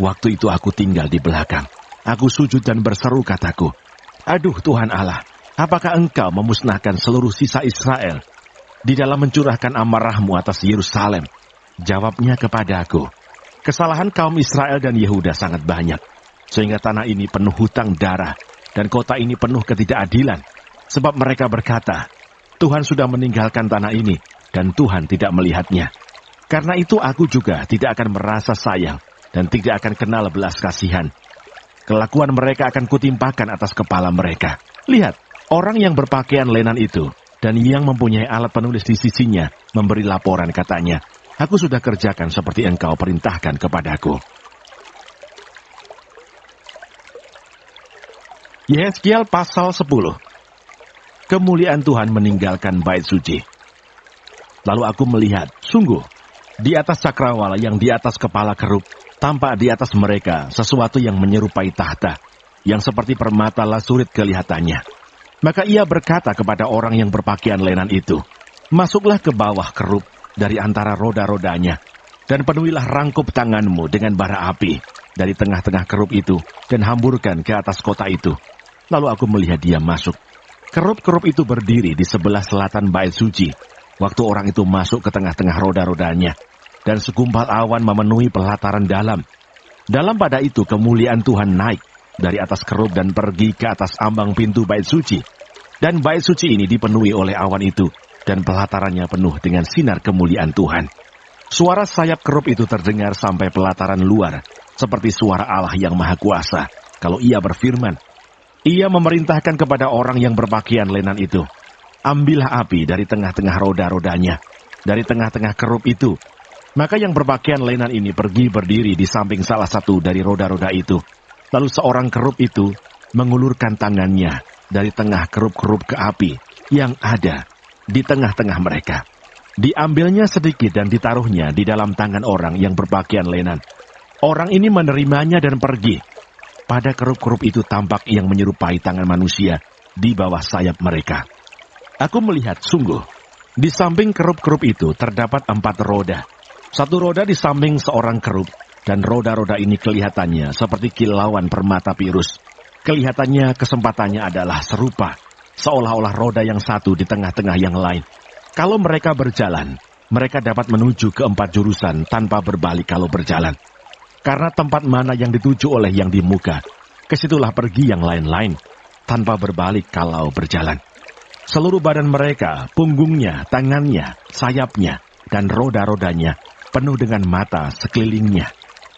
waktu itu aku tinggal di belakang. Aku sujud dan berseru, kataku, "Aduh Tuhan Allah, apakah Engkau memusnahkan seluruh sisa Israel di dalam mencurahkan amarah-Mu atas Yerusalem?" Jawabnya kepadaku, "Kesalahan kaum Israel dan Yehuda sangat banyak, sehingga tanah ini penuh hutang darah, dan kota ini penuh ketidakadilan. Sebab mereka berkata, Tuhan sudah meninggalkan tanah ini, dan Tuhan tidak melihatnya. Karena itu aku juga tidak akan merasa sayang, dan tidak akan kenal belas kasihan. Kelakuan mereka akan kutimpakan atas kepala mereka. Lihat, orang yang berpakaian lenan itu, dan yang mempunyai alat penulis di sisinya, memberi laporan katanya, aku sudah kerjakan seperti engkau perintahkan kepadaku. Yehezkiel pasal 10. Kemuliaan Tuhan meninggalkan bait suci. Lalu aku melihat, sungguh, di atas cakrawala yang di atas kepala kerub, tampak di atas mereka sesuatu yang menyerupai tahta, yang seperti permata lasurit kelihatannya. Maka ia berkata kepada orang yang berpakaian lenan itu, masuklah ke bawah kerub dari antara roda-rodanya, dan penuhilah rangkup tanganmu dengan bara api dari tengah-tengah kerub itu, dan hamburkan ke atas kota itu. Lalu aku melihat dia masuk. Kerub-kerub itu berdiri di sebelah selatan bait suci, waktu orang itu masuk ke tengah-tengah roda-rodanya, dan segumpal awan memenuhi pelataran dalam. Dalam pada itu kemuliaan Tuhan naik dari atas kerub dan pergi ke atas ambang pintu bait suci. Dan bait suci ini dipenuhi oleh awan itu, dan pelatarannya penuh dengan sinar kemuliaan Tuhan. Suara sayap kerub itu terdengar sampai pelataran luar, seperti suara Allah yang Maha Kuasa, kalau ia berfirman. Ia memerintahkan kepada orang yang berpakaian lenan itu, ambillah api dari tengah-tengah roda-rodanya, dari tengah-tengah kerub itu. Maka yang berpakaian lenan ini pergi berdiri di samping salah satu dari roda-roda itu. Lalu seorang kerub itu mengulurkan tangannya dari tengah kerub-kerub ke api yang ada di tengah-tengah mereka. Diambilnya sedikit dan ditaruhnya di dalam tangan orang yang berpakaian lenan. Orang ini menerimanya dan pergi. Pada kerub-kerub itu tampak yang menyerupai tangan manusia di bawah sayap mereka. Aku melihat sungguh, di samping kerub-kerub itu terdapat 4 roda. 1 roda di samping seorang kerub, dan roda-roda ini kelihatannya seperti kilauan permata pirus. Kelihatannya kesempatannya adalah serupa, seolah-olah roda yang satu di tengah-tengah yang lain. Kalau mereka berjalan, mereka dapat menuju ke 4 jurusan tanpa berbalik kalau berjalan. Karena tempat mana yang dituju oleh yang di muka, kesitulah pergi yang lain-lain, tanpa berbalik kalau berjalan. Seluruh badan mereka, punggungnya, tangannya, sayapnya, dan roda-rodanya penuh dengan mata sekelilingnya.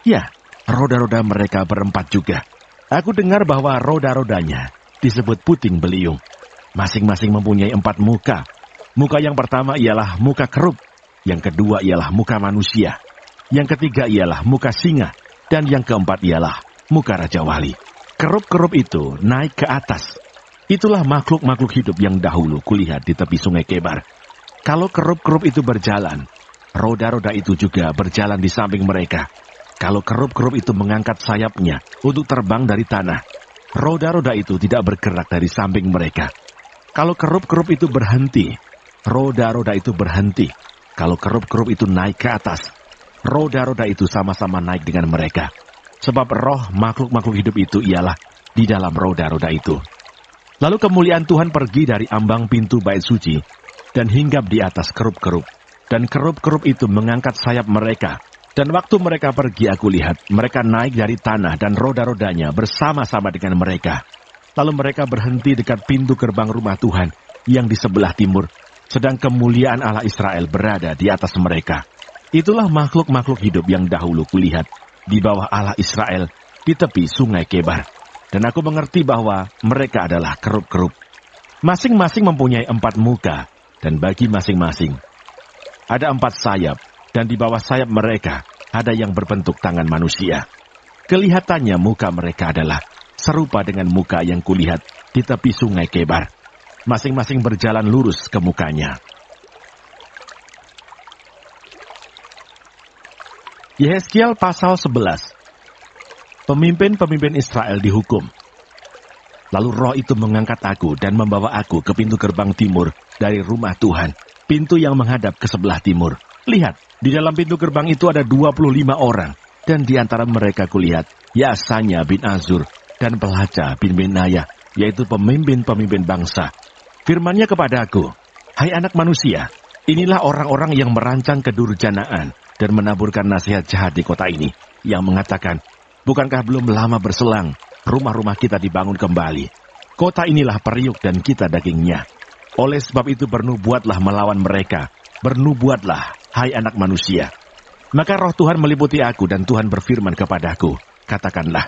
Ya, roda-roda mereka berempat juga. Aku dengar bahwa roda-rodanya disebut puting beliung. Masing-masing mempunyai 4 muka. Muka yang pertama ialah muka kerub, yang kedua ialah muka manusia, yang ketiga ialah muka singa, dan yang keempat ialah muka Raja Wali. Kerub-kerub itu naik ke atas. Itulah makhluk-makhluk hidup yang dahulu kulihat di tepi sungai Kebar. Kalau kerub-kerub itu berjalan, roda-roda itu juga berjalan di samping mereka. Kalau kerub-kerub itu mengangkat sayapnya untuk terbang dari tanah, roda-roda itu tidak bergerak dari samping mereka. Kalau kerub-kerub itu berhenti, roda-roda itu berhenti. Kalau kerub-kerub itu naik ke atas, roda-roda itu sama-sama naik dengan mereka. Sebab roh makhluk-makhluk hidup itu ialah di dalam roda-roda itu. Lalu kemuliaan Tuhan pergi dari ambang pintu bait suci dan hinggap di atas kerub-kerub. Dan kerub-kerub itu mengangkat sayap mereka. Dan waktu mereka pergi aku lihat mereka naik dari tanah dan roda-rodanya bersama-sama dengan mereka. Lalu mereka berhenti dekat pintu gerbang rumah Tuhan yang di sebelah timur, sedang kemuliaan Allah Israel berada di atas mereka. Itulah makhluk-makhluk hidup yang dahulu kulihat di bawah Allah Israel di tepi sungai Kebar. Dan aku mengerti bahwa mereka adalah kerub-kerub. Masing-masing mempunyai 4 muka, dan bagi masing-masing ada 4 sayap, dan di bawah sayap mereka ada yang berbentuk tangan manusia. Kelihatannya muka mereka adalah serupa dengan muka yang kulihat di tepi sungai Kebar. Masing-masing berjalan lurus ke mukanya. Yehezkiel pasal 11. Pemimpin-pemimpin Israel dihukum. Lalu roh itu mengangkat aku dan membawa aku ke pintu gerbang timur dari rumah Tuhan, pintu yang menghadap ke sebelah timur. Lihat, di dalam pintu gerbang itu ada 25 orang, dan di antara mereka kulihat Yasanya bin Azur dan Pelaca bin Benaya, yaitu pemimpin-pemimpin bangsa. Firman-Nya kepadaku, hai anak manusia, inilah orang-orang yang merancang kedurjanaan dan menaburkan nasihat jahat di kota ini, yang mengatakan, Bukankah belum lama berselang, rumah-rumah kita dibangun kembali. Kota inilah periuk dan kita dagingnya. Oleh sebab itu bernubuatlah melawan mereka. Bernubuatlah, hai anak manusia. Maka roh Tuhan meliputi aku dan Tuhan berfirman kepadaku. Katakanlah,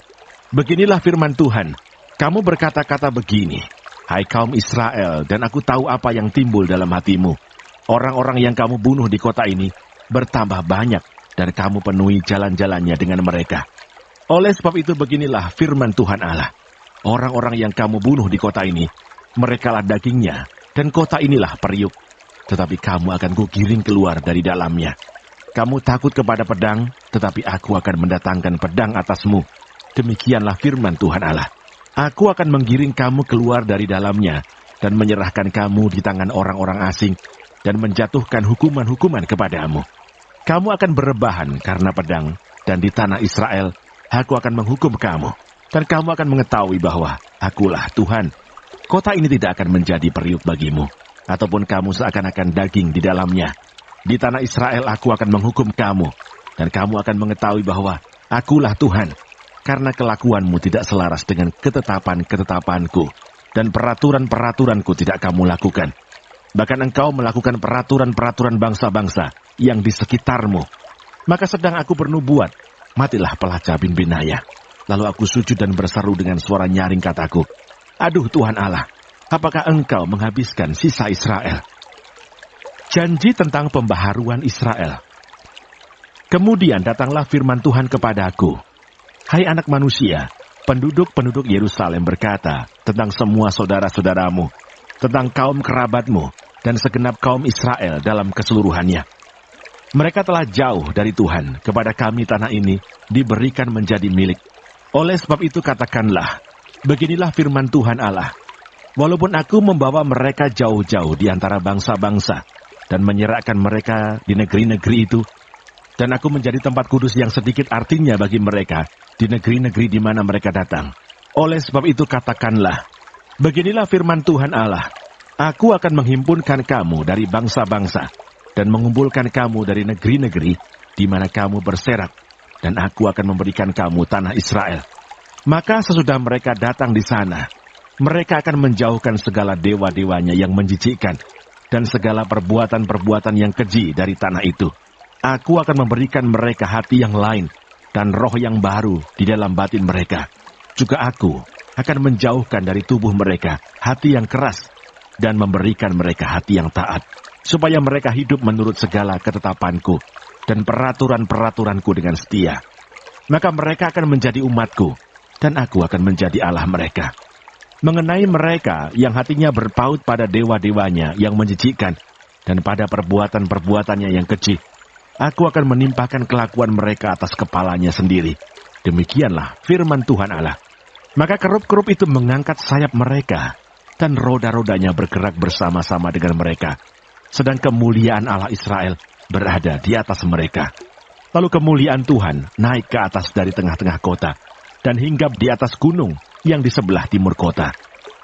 beginilah firman Tuhan. Kamu berkata-kata begini, hai kaum Israel, dan aku tahu apa yang timbul dalam hatimu. Orang-orang yang kamu bunuh di kota ini bertambah banyak, dan kamu penuhi jalan-jalannya dengan mereka. Oleh sebab itu beginilah firman Tuhan Allah. Orang-orang yang kamu bunuh di kota ini, merekalah dagingnya, dan kota inilah periuk. Tetapi kamu akan kugiring keluar dari dalamnya. Kamu takut kepada pedang, tetapi aku akan mendatangkan pedang atasmu. Demikianlah firman Tuhan Allah. Aku akan menggiring kamu keluar dari dalamnya, dan menyerahkan kamu di tangan orang-orang asing, dan menjatuhkan hukuman-hukuman kepadamu. Kamu akan berebahan karena pedang, dan di tanah Israel, aku akan menghukum kamu, dan kamu akan mengetahui bahwa akulah Tuhan. Kota ini tidak akan menjadi periuk bagimu, ataupun kamu seakan-akan daging di dalamnya. Di tanah Israel aku akan menghukum kamu, dan kamu akan mengetahui bahwa akulah Tuhan, karena kelakuanmu tidak selaras dengan ketetapan-ketetapanku, dan peraturan-peraturanku tidak kamu lakukan. Bahkan engkau melakukan peraturan-peraturan bangsa-bangsa yang di sekitarmu. Maka sedang aku bernubuat, matilah pelaca bin Binaya. Lalu aku sujud dan berseru dengan suara nyaring kataku, aduh Tuhan Allah, apakah engkau menghabiskan sisa Israel? Janji tentang pembaharuan Israel. Kemudian datanglah firman Tuhan kepadaku, hai anak manusia, penduduk-penduduk Yerusalem berkata tentang semua saudara-saudaramu, tentang kaum kerabatmu, dan segenap kaum Israel dalam keseluruhannya. Mereka telah jauh dari Tuhan, kepada kami tanah ini diberikan menjadi milik. Oleh sebab itu katakanlah, beginilah firman Tuhan Allah, walaupun aku membawa mereka jauh-jauh di antara bangsa-bangsa, dan menyerahkan mereka di negeri-negeri itu, dan aku menjadi tempat kudus yang sedikit artinya bagi mereka, di negeri-negeri di mana mereka datang. Oleh sebab itu katakanlah, beginilah firman Tuhan Allah, aku akan menghimpunkan kamu dari bangsa-bangsa, dan mengumpulkan kamu dari negeri-negeri di mana kamu berserak, dan aku akan memberikan kamu tanah Israel. Maka sesudah mereka datang di sana, mereka akan menjauhkan segala dewa-dewanya yang menjijikkan, dan segala perbuatan-perbuatan yang keji dari tanah itu. Aku akan memberikan mereka hati yang lain, dan roh yang baru di dalam batin mereka. Juga aku akan menjauhkan dari tubuh mereka hati yang keras, dan memberikan mereka hati yang taat, supaya mereka hidup menurut segala ketetapanku, dan peraturan-peraturanku dengan setia. Maka mereka akan menjadi umatku, dan aku akan menjadi Allah mereka. Mengenai mereka yang hatinya berpaut pada dewa-dewanya yang menjijikkan, dan pada perbuatan-perbuatannya yang keji, aku akan menimpakan kelakuan mereka atas kepalanya sendiri. Demikianlah firman Tuhan Allah. Maka kerup-kerup itu mengangkat sayap mereka, dan roda-rodanya bergerak bersama-sama dengan mereka, sedang kemuliaan Allah Israel berada di atas mereka. Lalu kemuliaan Tuhan naik ke atas dari tengah-tengah kota, dan hinggap di atas gunung yang di sebelah timur kota.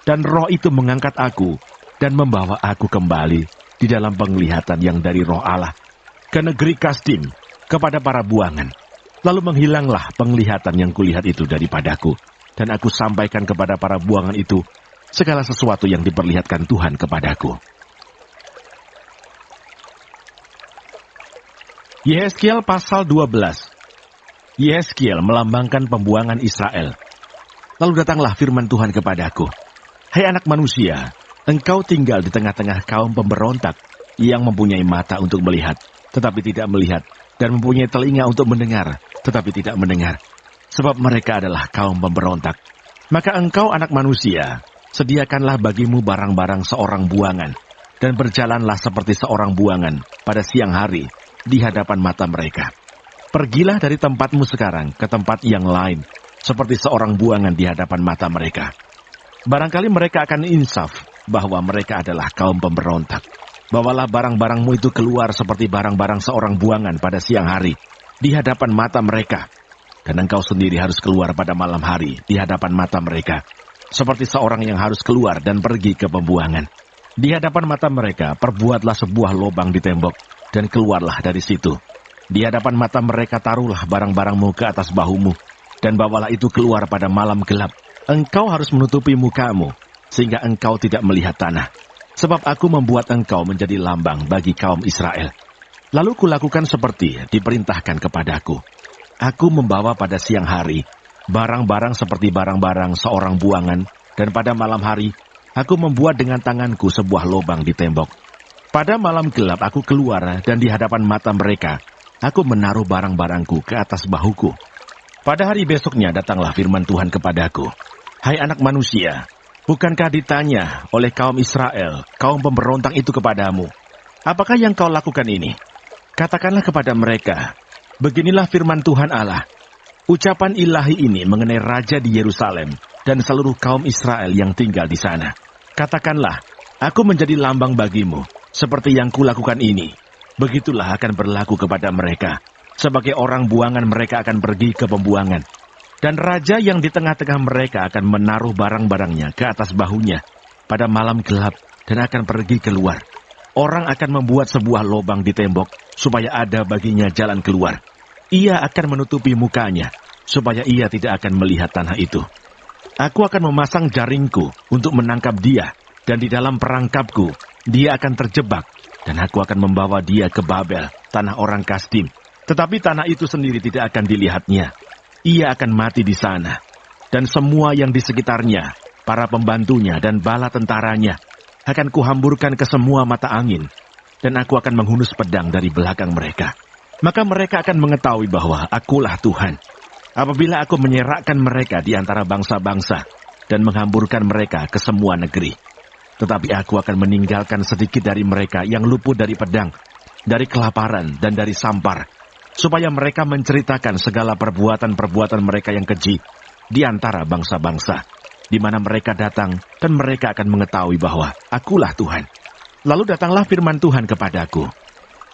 Dan roh itu mengangkat aku, dan membawa aku kembali di dalam penglihatan yang dari roh Allah, ke negeri Kasdim, kepada para buangan. Lalu menghilanglah penglihatan yang kulihat itu daripadaku, dan aku sampaikan kepada para buangan itu segala sesuatu yang diperlihatkan Tuhan kepadaku. Yehezkiel pasal 12. Yehezkiel melambangkan pembuangan Israel. Lalu datanglah firman Tuhan kepadaku, hai anak manusia, engkau tinggal di tengah-tengah kaum pemberontak yang mempunyai mata untuk melihat, tetapi tidak melihat, dan mempunyai telinga untuk mendengar, tetapi tidak mendengar. Sebab mereka adalah kaum pemberontak. Maka engkau anak manusia, sediakanlah bagimu barang-barang seorang buangan, dan berjalanlah seperti seorang buangan pada siang hari di hadapan mata mereka. Pergilah dari tempatmu sekarang ke tempat yang lain, seperti seorang buangan di hadapan mata mereka. Barangkali mereka akan insaf bahwa mereka adalah kaum pemberontak. Bawalah barang-barangmu itu keluar seperti barang-barang seorang buangan pada siang hari di hadapan mata mereka. Dan engkau sendiri harus keluar pada malam hari di hadapan mata mereka, seperti seorang yang harus keluar dan pergi ke pembuangan. Di hadapan mata mereka, perbuatlah sebuah lubang di tembok, dan keluarlah dari situ. Di hadapan mata mereka taruhlah barang-barangmu ke atas bahumu, dan bawalah itu keluar pada malam gelap. Engkau harus menutupi mukamu, sehingga engkau tidak melihat tanah. Sebab aku membuat engkau menjadi lambang bagi kaum Israel. Lalu kulakukan seperti diperintahkan kepadaku. Aku membawa pada siang hari barang-barang seperti barang-barang seorang buangan, dan pada malam hari aku membuat dengan tanganku sebuah lubang di tembok. Pada malam gelap aku keluar, dan di hadapan mata mereka aku menaruh barang-barangku ke atas bahuku. Pada hari besoknya datanglah firman Tuhan kepadaku. Hai anak manusia, bukankah ditanya oleh kaum Israel, kaum pemberontak itu kepadamu, apakah yang kau lakukan ini? Katakanlah kepada mereka, beginilah firman Tuhan Allah. Ucapan ilahi ini mengenai raja di Yerusalem dan seluruh kaum Israel yang tinggal di sana. Katakanlah, aku menjadi lambang bagimu, seperti yang kulakukan ini. Begitulah akan berlaku kepada mereka. Sebagai orang buangan mereka akan pergi ke pembuangan. Dan raja yang di tengah-tengah mereka akan menaruh barang-barangnya ke atas bahunya pada malam gelap dan akan pergi keluar. Orang akan membuat sebuah lubang di tembok supaya ada baginya jalan keluar. Ia akan menutupi mukanya supaya ia tidak akan melihat tanah itu. Aku akan memasang jaringku untuk menangkap dia, dan di dalam perangkapku dia akan terjebak, dan aku akan membawa dia ke Babel, tanah orang Kasdim. Tetapi tanah itu sendiri tidak akan dilihatnya. Ia akan mati di sana, dan semua yang di sekitarnya, para pembantunya dan bala tentaranya, akan kuhamburkan ke semua mata angin, dan aku akan menghunus pedang dari belakang mereka. Maka mereka akan mengetahui bahwa akulah Tuhan, apabila aku menyerahkan mereka di antara bangsa-bangsa, dan menghamburkan mereka ke semua negeri. Tetapi aku akan meninggalkan sedikit dari mereka yang luput dari pedang, dari kelaparan dan dari sampar, supaya mereka menceritakan segala perbuatan-perbuatan mereka yang keji di antara bangsa-bangsa, di mana mereka datang, dan mereka akan mengetahui bahwa akulah Tuhan. Lalu datanglah firman Tuhan kepadaku.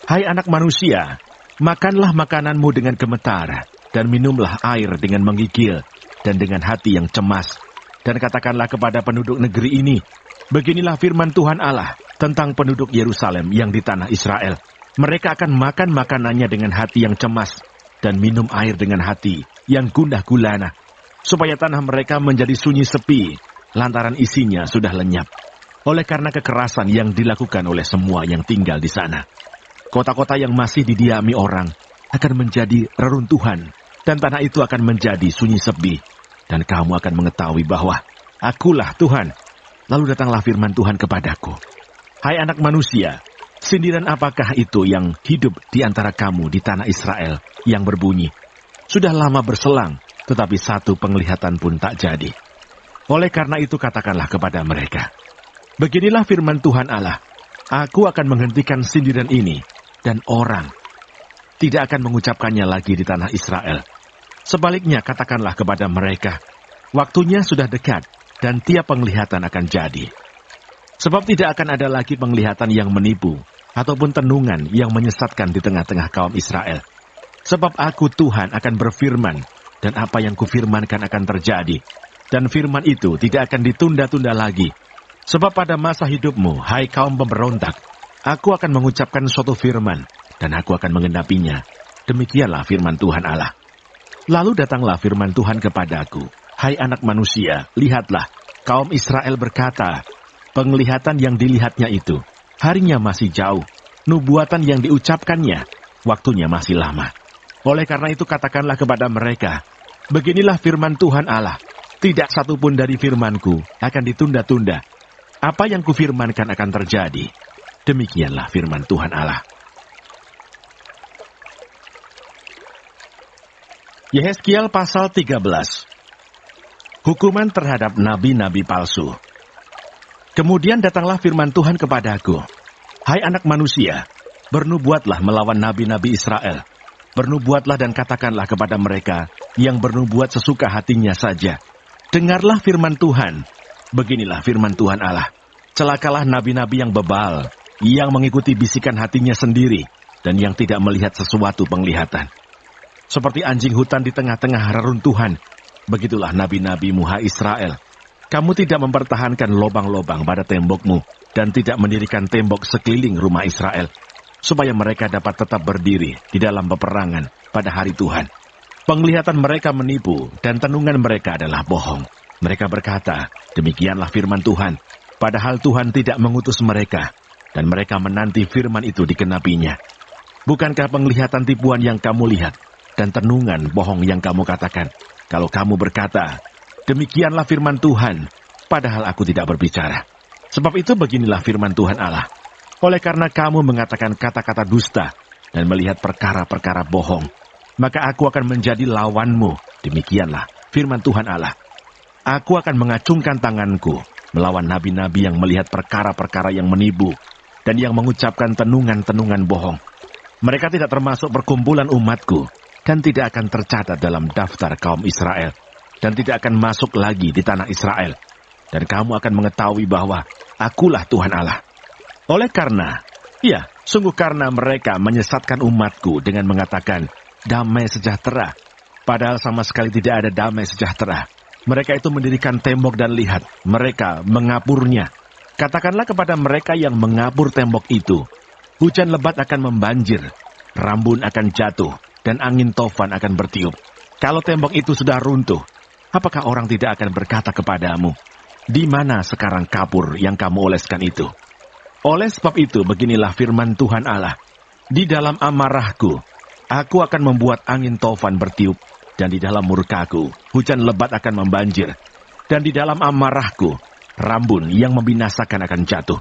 Hai anak manusia, makanlah makananmu dengan gemetar, dan minumlah air dengan menggigil, dan dengan hati yang cemas. Dan katakanlah kepada penduduk negeri ini, beginilah firman Tuhan Allah tentang penduduk Yerusalem yang di tanah Israel. Mereka akan makan makanannya dengan hati yang cemas, dan minum air dengan hati yang gundah gulana, supaya tanah mereka menjadi sunyi sepi, lantaran isinya sudah lenyap, oleh karena kekerasan yang dilakukan oleh semua yang tinggal di sana. Kota-kota yang masih didiami orang akan menjadi reruntuhan, dan tanah itu akan menjadi sunyi sepi, dan kamu akan mengetahui bahwa akulah Tuhan. Lalu datanglah firman Tuhan kepadaku. Hai anak manusia, sindiran apakah itu yang hidup di antara kamu di tanah Israel yang berbunyi, sudah lama berselang, tetapi satu penglihatan pun tak jadi. Oleh karena itu katakanlah kepada mereka, beginilah firman Tuhan Allah, aku akan menghentikan sindiran ini, dan orang tidak akan mengucapkannya lagi di tanah Israel. Sebaliknya katakanlah kepada mereka, waktunya sudah dekat, dan tiap penglihatan akan jadi. Sebab tidak akan ada lagi penglihatan yang menipu, ataupun tenungan yang menyesatkan di tengah-tengah kaum Israel. Sebab aku Tuhan akan berfirman, dan apa yang kufirmankan akan terjadi. Dan firman itu tidak akan ditunda-tunda lagi. Sebab pada masa hidupmu, hai kaum pemberontak, aku akan mengucapkan suatu firman, dan aku akan mengenapinya. Demikianlah firman Tuhan Allah. Lalu datanglah firman Tuhan kepadaku. Hai anak manusia, lihatlah, kaum Israel berkata, penglihatan yang dilihatnya itu, harinya masih jauh, nubuatan yang diucapkannya, waktunya masih lama. Oleh karena itu katakanlah kepada mereka, beginilah firman Tuhan Allah, tidak satu pun dari firmanku akan ditunda-tunda. Apa yang kufirmankan akan terjadi. Demikianlah firman Tuhan Allah. Yehezkiel pasal 13. Hukuman terhadap nabi-nabi palsu. Kemudian datanglah firman Tuhan kepadaku. Hai anak manusia, bernubuatlah melawan nabi-nabi Israel. Bernubuatlah dan katakanlah kepada mereka yang bernubuat sesuka hatinya saja. Dengarlah firman Tuhan. Beginilah firman Tuhan Allah. Celakalah nabi-nabi yang bebal, yang mengikuti bisikan hatinya sendiri, dan yang tidak melihat sesuatu penglihatan. Seperti anjing hutan di tengah-tengah reruntuhan, begitulah nabi-nabimu, hai Israel. Kamu tidak mempertahankan lobang-lobang pada tembokmu, dan tidak mendirikan tembok sekeliling rumah Israel, supaya mereka dapat tetap berdiri di dalam peperangan pada hari Tuhan. Penglihatan mereka menipu dan tenungan mereka adalah bohong. Mereka berkata, demikianlah firman Tuhan, padahal Tuhan tidak mengutus mereka, dan mereka menanti firman itu dikenapinya. Bukankah penglihatan tipuan yang kamu lihat, dan tenungan bohong yang kamu katakan, kalau kamu berkata, demikianlah firman Tuhan, padahal aku tidak berbicara. Sebab itu beginilah firman Tuhan Allah, oleh karena kamu mengatakan kata-kata dusta, dan melihat perkara-perkara bohong, maka aku akan menjadi lawanmu. Demikianlah firman Tuhan Allah. Aku akan mengacungkan tanganku melawan nabi-nabi yang melihat perkara-perkara yang menipu dan yang mengucapkan tenungan-tenungan bohong. Mereka tidak termasuk perkumpulan umatku dan tidak akan tercatat dalam daftar kaum Israel dan tidak akan masuk lagi di tanah Israel. Dan kamu akan mengetahui bahwa akulah Tuhan Allah. Oleh karena, ya, sungguh karena mereka menyesatkan umatku dengan mengatakan damai sejahtera, padahal sama sekali tidak ada damai sejahtera. Mereka itu mendirikan tembok dan lihat, mereka mengapurnya. Katakanlah kepada mereka yang mengapur tembok itu, hujan lebat akan membanjir, rambun akan jatuh, dan angin tofan akan bertiup. Kalau tembok itu sudah runtuh, apakah orang tidak akan berkata kepadamu, di mana sekarang kapur yang kamu oleskan itu? Oleh sebab itu, beginilah firman Tuhan Allah, di dalam amarahku, aku akan membuat angin tofan bertiup, dan di dalam murkaku, hujan lebat akan membanjir. Dan di dalam amarahku, rambun yang membinasakan akan jatuh.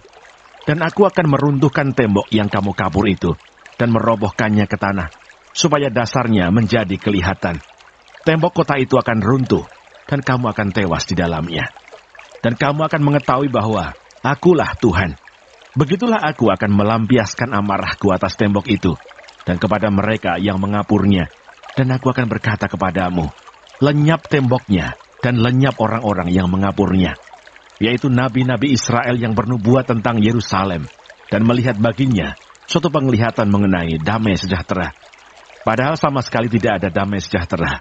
Dan aku akan meruntuhkan tembok yang kamu kapur itu, dan merobohkannya ke tanah, supaya dasarnya menjadi kelihatan. Tembok kota itu akan runtuh, dan kamu akan tewas di dalamnya. Dan kamu akan mengetahui bahwa akulah Tuhan. Begitulah aku akan melampiaskan amarahku atas tembok itu, dan kepada mereka yang mengapurnya. Dan aku akan berkata kepadamu, lenyap temboknya, dan lenyap orang-orang yang mengapurnya, yaitu nabi-nabi Israel yang bernubuat tentang Yerusalem, dan melihat baginya suatu penglihatan mengenai damai sejahtera. Padahal sama sekali tidak ada damai sejahtera.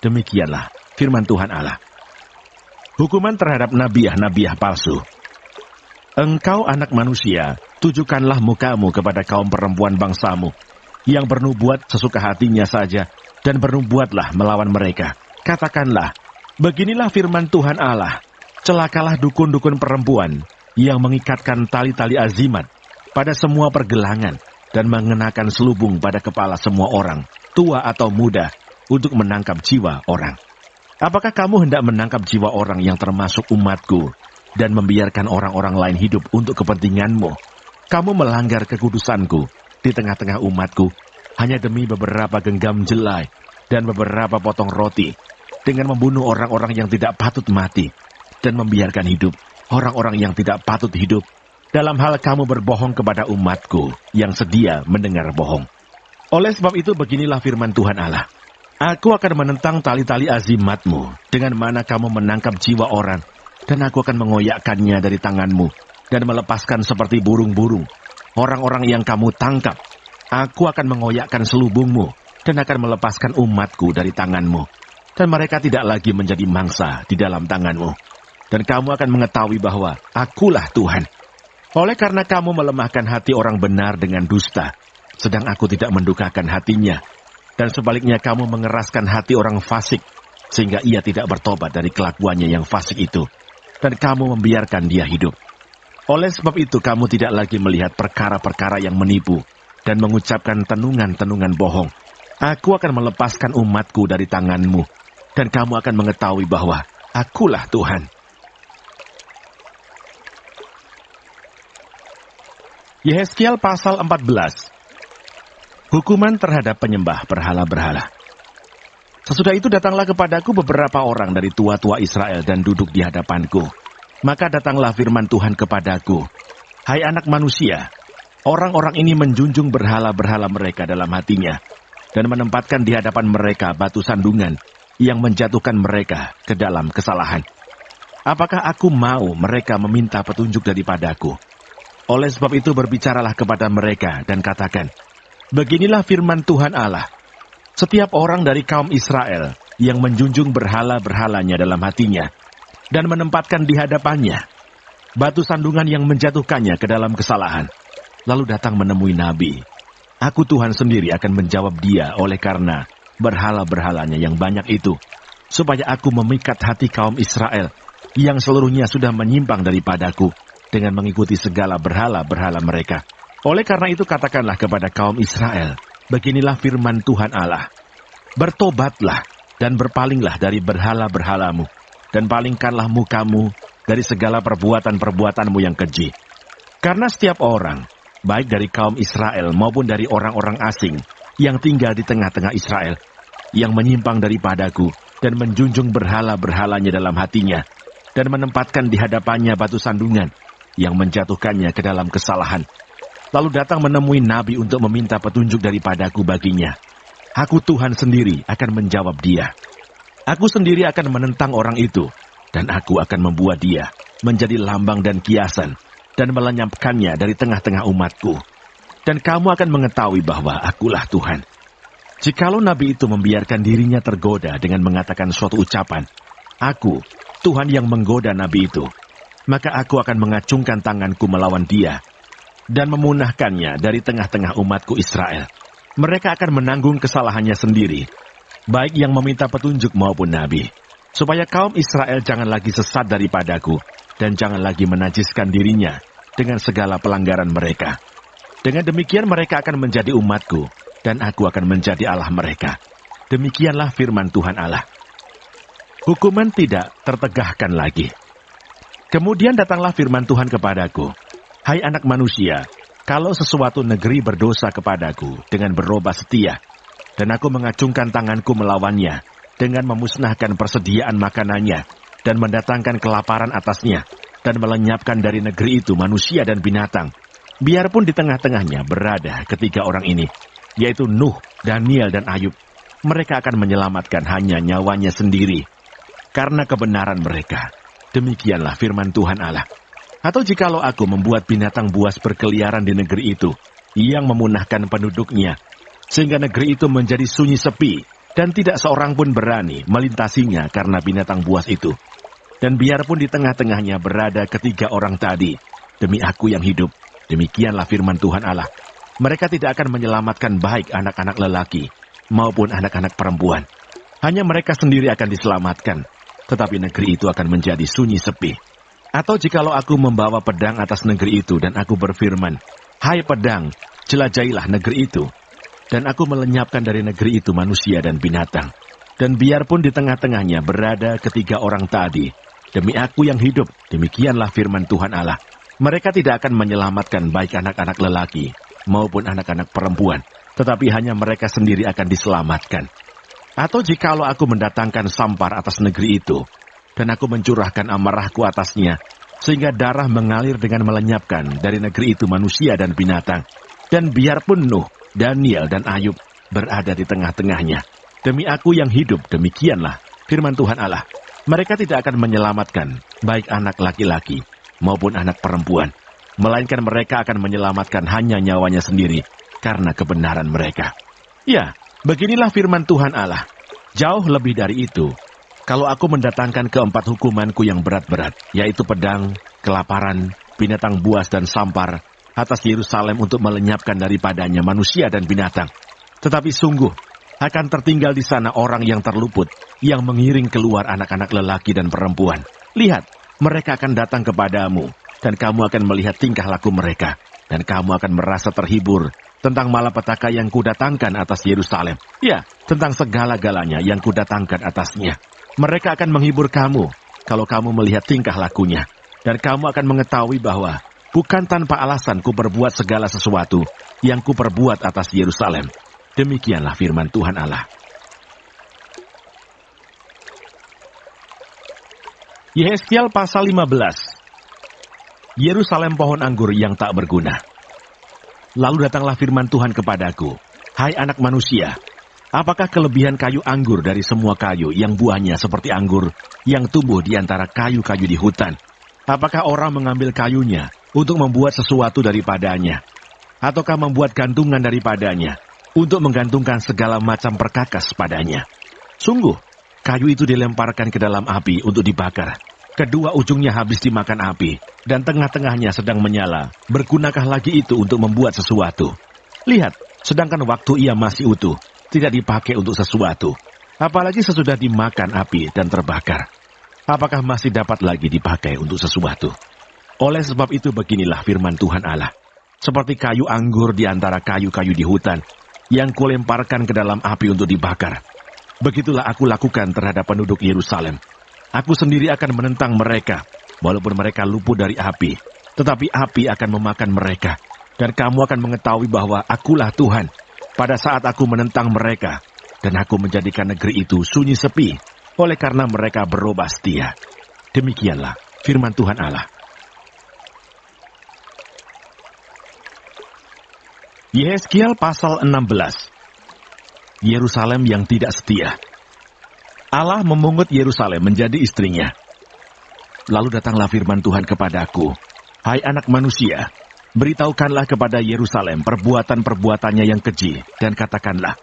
Demikianlah firman Tuhan Allah. Hukuman terhadap nabiah-nabiah palsu. Engkau anak manusia, tujukanlah mukamu kepada kaum perempuan bangsamu, yang bernubuat sesuka hatinya saja, dan bernubuatlah melawan mereka. Katakanlah, beginilah firman Tuhan Allah, celakalah dukun-dukun perempuan yang mengikatkan tali-tali azimat pada semua pergelangan dan mengenakan selubung pada kepala semua orang, tua atau muda, untuk menangkap jiwa orang. Apakah kamu hendak menangkap jiwa orang yang termasuk umatku dan membiarkan orang-orang lain hidup untuk kepentinganmu? Kamu melanggar kekudusanku di tengah-tengah umatku hanya demi beberapa genggam jelai dan beberapa potong roti, dengan membunuh orang-orang yang tidak patut mati dan membiarkan hidup orang-orang yang tidak patut hidup, dalam hal kamu berbohong kepada umatku yang sedia mendengar bohong. Oleh sebab itu beginilah firman Tuhan Allah, aku akan menentang tali-tali azimatmu dengan mana kamu menangkap jiwa orang, dan aku akan mengoyakkannya dari tanganmu dan melepaskan seperti burung-burung orang-orang yang kamu tangkap. Aku akan mengoyakkan selubungmu dan akan melepaskan umatku dari tanganmu, dan mereka tidak lagi menjadi mangsa di dalam tanganmu. Dan kamu akan mengetahui bahwa akulah Tuhan. Oleh karena kamu melemahkan hati orang benar dengan dusta, sedang aku tidak mendukakan hatinya, dan sebaliknya kamu mengeraskan hati orang fasik, sehingga ia tidak bertobat dari kelakuannya yang fasik itu, dan kamu membiarkan dia hidup. Oleh sebab itu kamu tidak lagi melihat perkara-perkara yang menipu, dan mengucapkan tenungan-tenungan bohong. Aku akan melepaskan umatku dari tanganmu, dan kamu akan mengetahui bahwa akulah Tuhan. Yehezkiel pasal 14. Hukuman terhadap penyembah berhala-berhala. Sesudah itu datanglah kepadaku beberapa orang dari tua-tua Israel dan duduk di hadapanku. Maka datanglah firman Tuhan kepadaku, hai anak manusia, orang-orang ini menjunjung berhala-berhala mereka dalam hatinya, dan menempatkan di hadapan mereka batu sandungan yang menjatuhkan mereka ke dalam kesalahan. Apakah aku mau mereka meminta petunjuk daripadaku? Oleh sebab itu berbicaralah kepada mereka dan katakan, beginilah firman Tuhan Allah, setiap orang dari kaum Israel yang menjunjung berhala-berhalanya dalam hatinya, dan menempatkan di hadapannya batu sandungan yang menjatuhkannya ke dalam kesalahan, lalu datang menemui nabi, aku Tuhan sendiri akan menjawab dia oleh karena berhala-berhalanya yang banyak itu, supaya aku memikat hati kaum Israel yang seluruhnya sudah menyimpang daripadaku dengan mengikuti segala berhala-berhala mereka. Oleh karena itu katakanlah kepada kaum Israel, beginilah firman Tuhan Allah, bertobatlah dan berpalinglah dari berhala-berhalamu, dan palingkanlah mukamu dari segala perbuatan-perbuatanmu yang keji. Karena setiap orang, baik dari kaum Israel maupun dari orang-orang asing yang tinggal di tengah-tengah Israel, yang menyimpang daripadaku dan menjunjung berhala-berhalanya dalam hatinya, dan menempatkan di hadapannya batu sandungan yang menjatuhkannya ke dalam kesalahan, lalu datang menemui nabi untuk meminta petunjuk daripadaku baginya, aku Tuhan sendiri akan menjawab dia. Aku sendiri akan menentang orang itu, dan aku akan membuat dia menjadi lambang dan kiasan, dan melenyapkannya dari tengah-tengah umatku. Dan kamu akan mengetahui bahwa akulah Tuhan. Jikalau nabi itu membiarkan dirinya tergoda dengan mengatakan suatu ucapan, aku, Tuhan yang menggoda nabi itu, maka aku akan mengacungkan tanganku melawan dia, dan memunahkannya dari tengah-tengah umatku Israel. Mereka akan menanggung kesalahannya sendiri, baik yang meminta petunjuk maupun nabi, supaya kaum Israel jangan lagi sesat daripadaku, dan jangan lagi menajiskan dirinya dengan segala pelanggaran mereka. Dengan demikian mereka akan menjadi umatku, dan aku akan menjadi Allah mereka. Demikianlah firman Tuhan Allah. Hukuman tidak tertegahkan lagi. Kemudian datanglah firman Tuhan kepadaku, hai anak manusia, kalau sesuatu negeri berdosa kepadaku dengan berubah setia, dan aku mengacungkan tanganku melawannya, dengan memusnahkan persediaan makanannya, dan mendatangkan kelaparan atasnya, dan melenyapkan dari negeri itu manusia dan binatang, biarpun di tengah-tengahnya berada ketiga orang ini, yaitu Nuh, Daniel, dan Ayub, mereka akan menyelamatkan hanya nyawanya sendiri, karena kebenaran mereka. Demikianlah firman Tuhan Allah. Atau jikalau aku membuat binatang buas berkeliaran di negeri itu, yang memunahkan penduduknya, sehingga negeri itu menjadi sunyi sepi, dan tidak seorang pun berani melintasinya karena binatang buas itu. Dan biarpun di tengah-tengahnya berada ketiga orang tadi, demi aku yang hidup, demikianlah firman Tuhan Allah, mereka tidak akan menyelamatkan baik anak-anak lelaki maupun anak-anak perempuan. Hanya mereka sendiri akan diselamatkan, tetapi negeri itu akan menjadi sunyi sepi. Atau jikalau aku membawa pedang atas negeri itu dan aku berfirman, hai pedang, jelajahilah negeri itu, dan aku melenyapkan dari negeri itu manusia dan binatang. Dan biarpun di tengah-tengahnya berada ketiga orang tadi, demi aku yang hidup, demikianlah firman Tuhan Allah, mereka tidak akan menyelamatkan baik anak-anak lelaki maupun anak-anak perempuan, tetapi hanya mereka sendiri akan diselamatkan. Atau jikalau aku mendatangkan sampar atas negeri itu, dan aku mencurahkan amarahku atasnya, sehingga darah mengalir dengan melenyapkan dari negeri itu manusia dan binatang, dan biarpun Nuh, Daniel, dan Ayub berada di tengah-tengahnya, demi aku yang hidup, demikianlah firman Tuhan Allah, mereka tidak akan menyelamatkan baik anak laki-laki maupun anak perempuan, melainkan mereka akan menyelamatkan hanya nyawanya sendiri karena kebenaran mereka. Ya, beginilah firman Tuhan Allah. Jauh lebih dari itu, kalau aku mendatangkan keempat hukumanku yang berat-berat, yaitu pedang, kelaparan, binatang buas, dan sampar, atas Yerusalem untuk melenyapkan daripadanya manusia dan binatang. Tetapi sungguh, akan tertinggal di sana orang yang terluput, yang mengiring keluar anak-anak lelaki dan perempuan. Lihat, mereka akan datang kepadamu, dan kamu akan melihat tingkah laku mereka, dan kamu akan merasa terhibur tentang malapetaka yang kudatangkan atas Yerusalem. Ya, tentang segala-galanya yang kudatangkan atasnya. Mereka akan menghibur kamu kalau kamu melihat tingkah lakunya, dan kamu akan mengetahui bahwa bukan tanpa alasan ku berbuat segala sesuatu yang ku perbuat atas Yerusalem. Demikianlah firman Tuhan Allah. Yehezkiel pasal 15. Yerusalem pohon anggur yang tak berguna. Lalu datanglah firman Tuhan kepadaku, hai anak manusia, apakah kelebihan kayu anggur dari semua kayu yang buahnya seperti anggur yang tumbuh di antara kayu-kayu di hutan? Apakah orang mengambil kayunya untuk membuat sesuatu daripadanya? Ataukah membuat gantungan daripadanya untuk menggantungkan segala macam perkakas padanya? Sungguh, kayu itu dilemparkan ke dalam api untuk dibakar. Kedua ujungnya habis dimakan api, dan tengah-tengahnya sedang menyala. Bergunakah lagi itu untuk membuat sesuatu? Lihat, sedangkan waktu ia masih utuh, tidak dipakai untuk sesuatu, apalagi sesudah dimakan api dan terbakar. Apakah masih dapat lagi dipakai untuk sesuatu? Oleh sebab itu beginilah firman Tuhan Allah. Seperti kayu anggur di antara kayu-kayu di hutan, yang kulemparkan ke dalam api untuk dibakar. Begitulah aku lakukan terhadap penduduk Yerusalem. Aku sendiri akan menentang mereka, walaupun mereka luput dari api. Tetapi api akan memakan mereka. Dan kamu akan mengetahui bahwa akulah Tuhan, pada saat aku menentang mereka. Dan aku menjadikan negeri itu sunyi sepi, oleh karena mereka berubah setia. Demikianlah firman Tuhan Allah. Yehezkiel pasal 16. Yerusalem yang tidak setia. Allah memungut Yerusalem menjadi istrinya. Lalu datanglah firman Tuhan kepadaku, hai anak manusia, beritahukanlah kepada Yerusalem perbuatan-perbuatannya yang keji, dan katakanlah,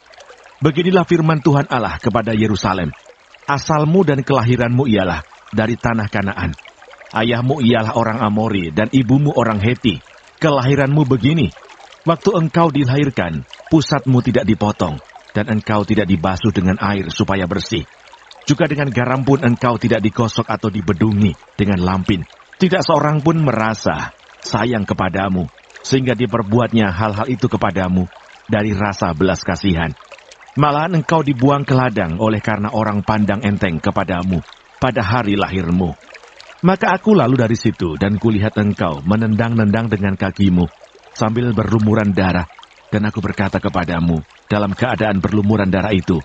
beginilah firman Tuhan Allah kepada Yerusalem. Asalmu dan kelahiranmu ialah dari tanah Kanaan. Ayahmu ialah orang Amori dan ibumu orang Heti. Kelahiranmu begini, waktu engkau dilahirkan, pusatmu tidak dipotong, dan engkau tidak dibasuh dengan air supaya bersih. Juga dengan garam pun engkau tidak digosok atau dibedungi dengan lampin. Tidak seorang pun merasa sayang kepadamu, sehingga diperbuatnya hal-hal itu kepadamu dari rasa belas kasihan. Malahan engkau dibuang ke ladang oleh karena orang pandang enteng kepadamu pada hari lahirmu. Maka aku lalu dari situ dan kulihat engkau menendang-nendang dengan kakimu sambil berlumuran darah. Dan aku berkata kepadamu dalam keadaan berlumuran darah itu,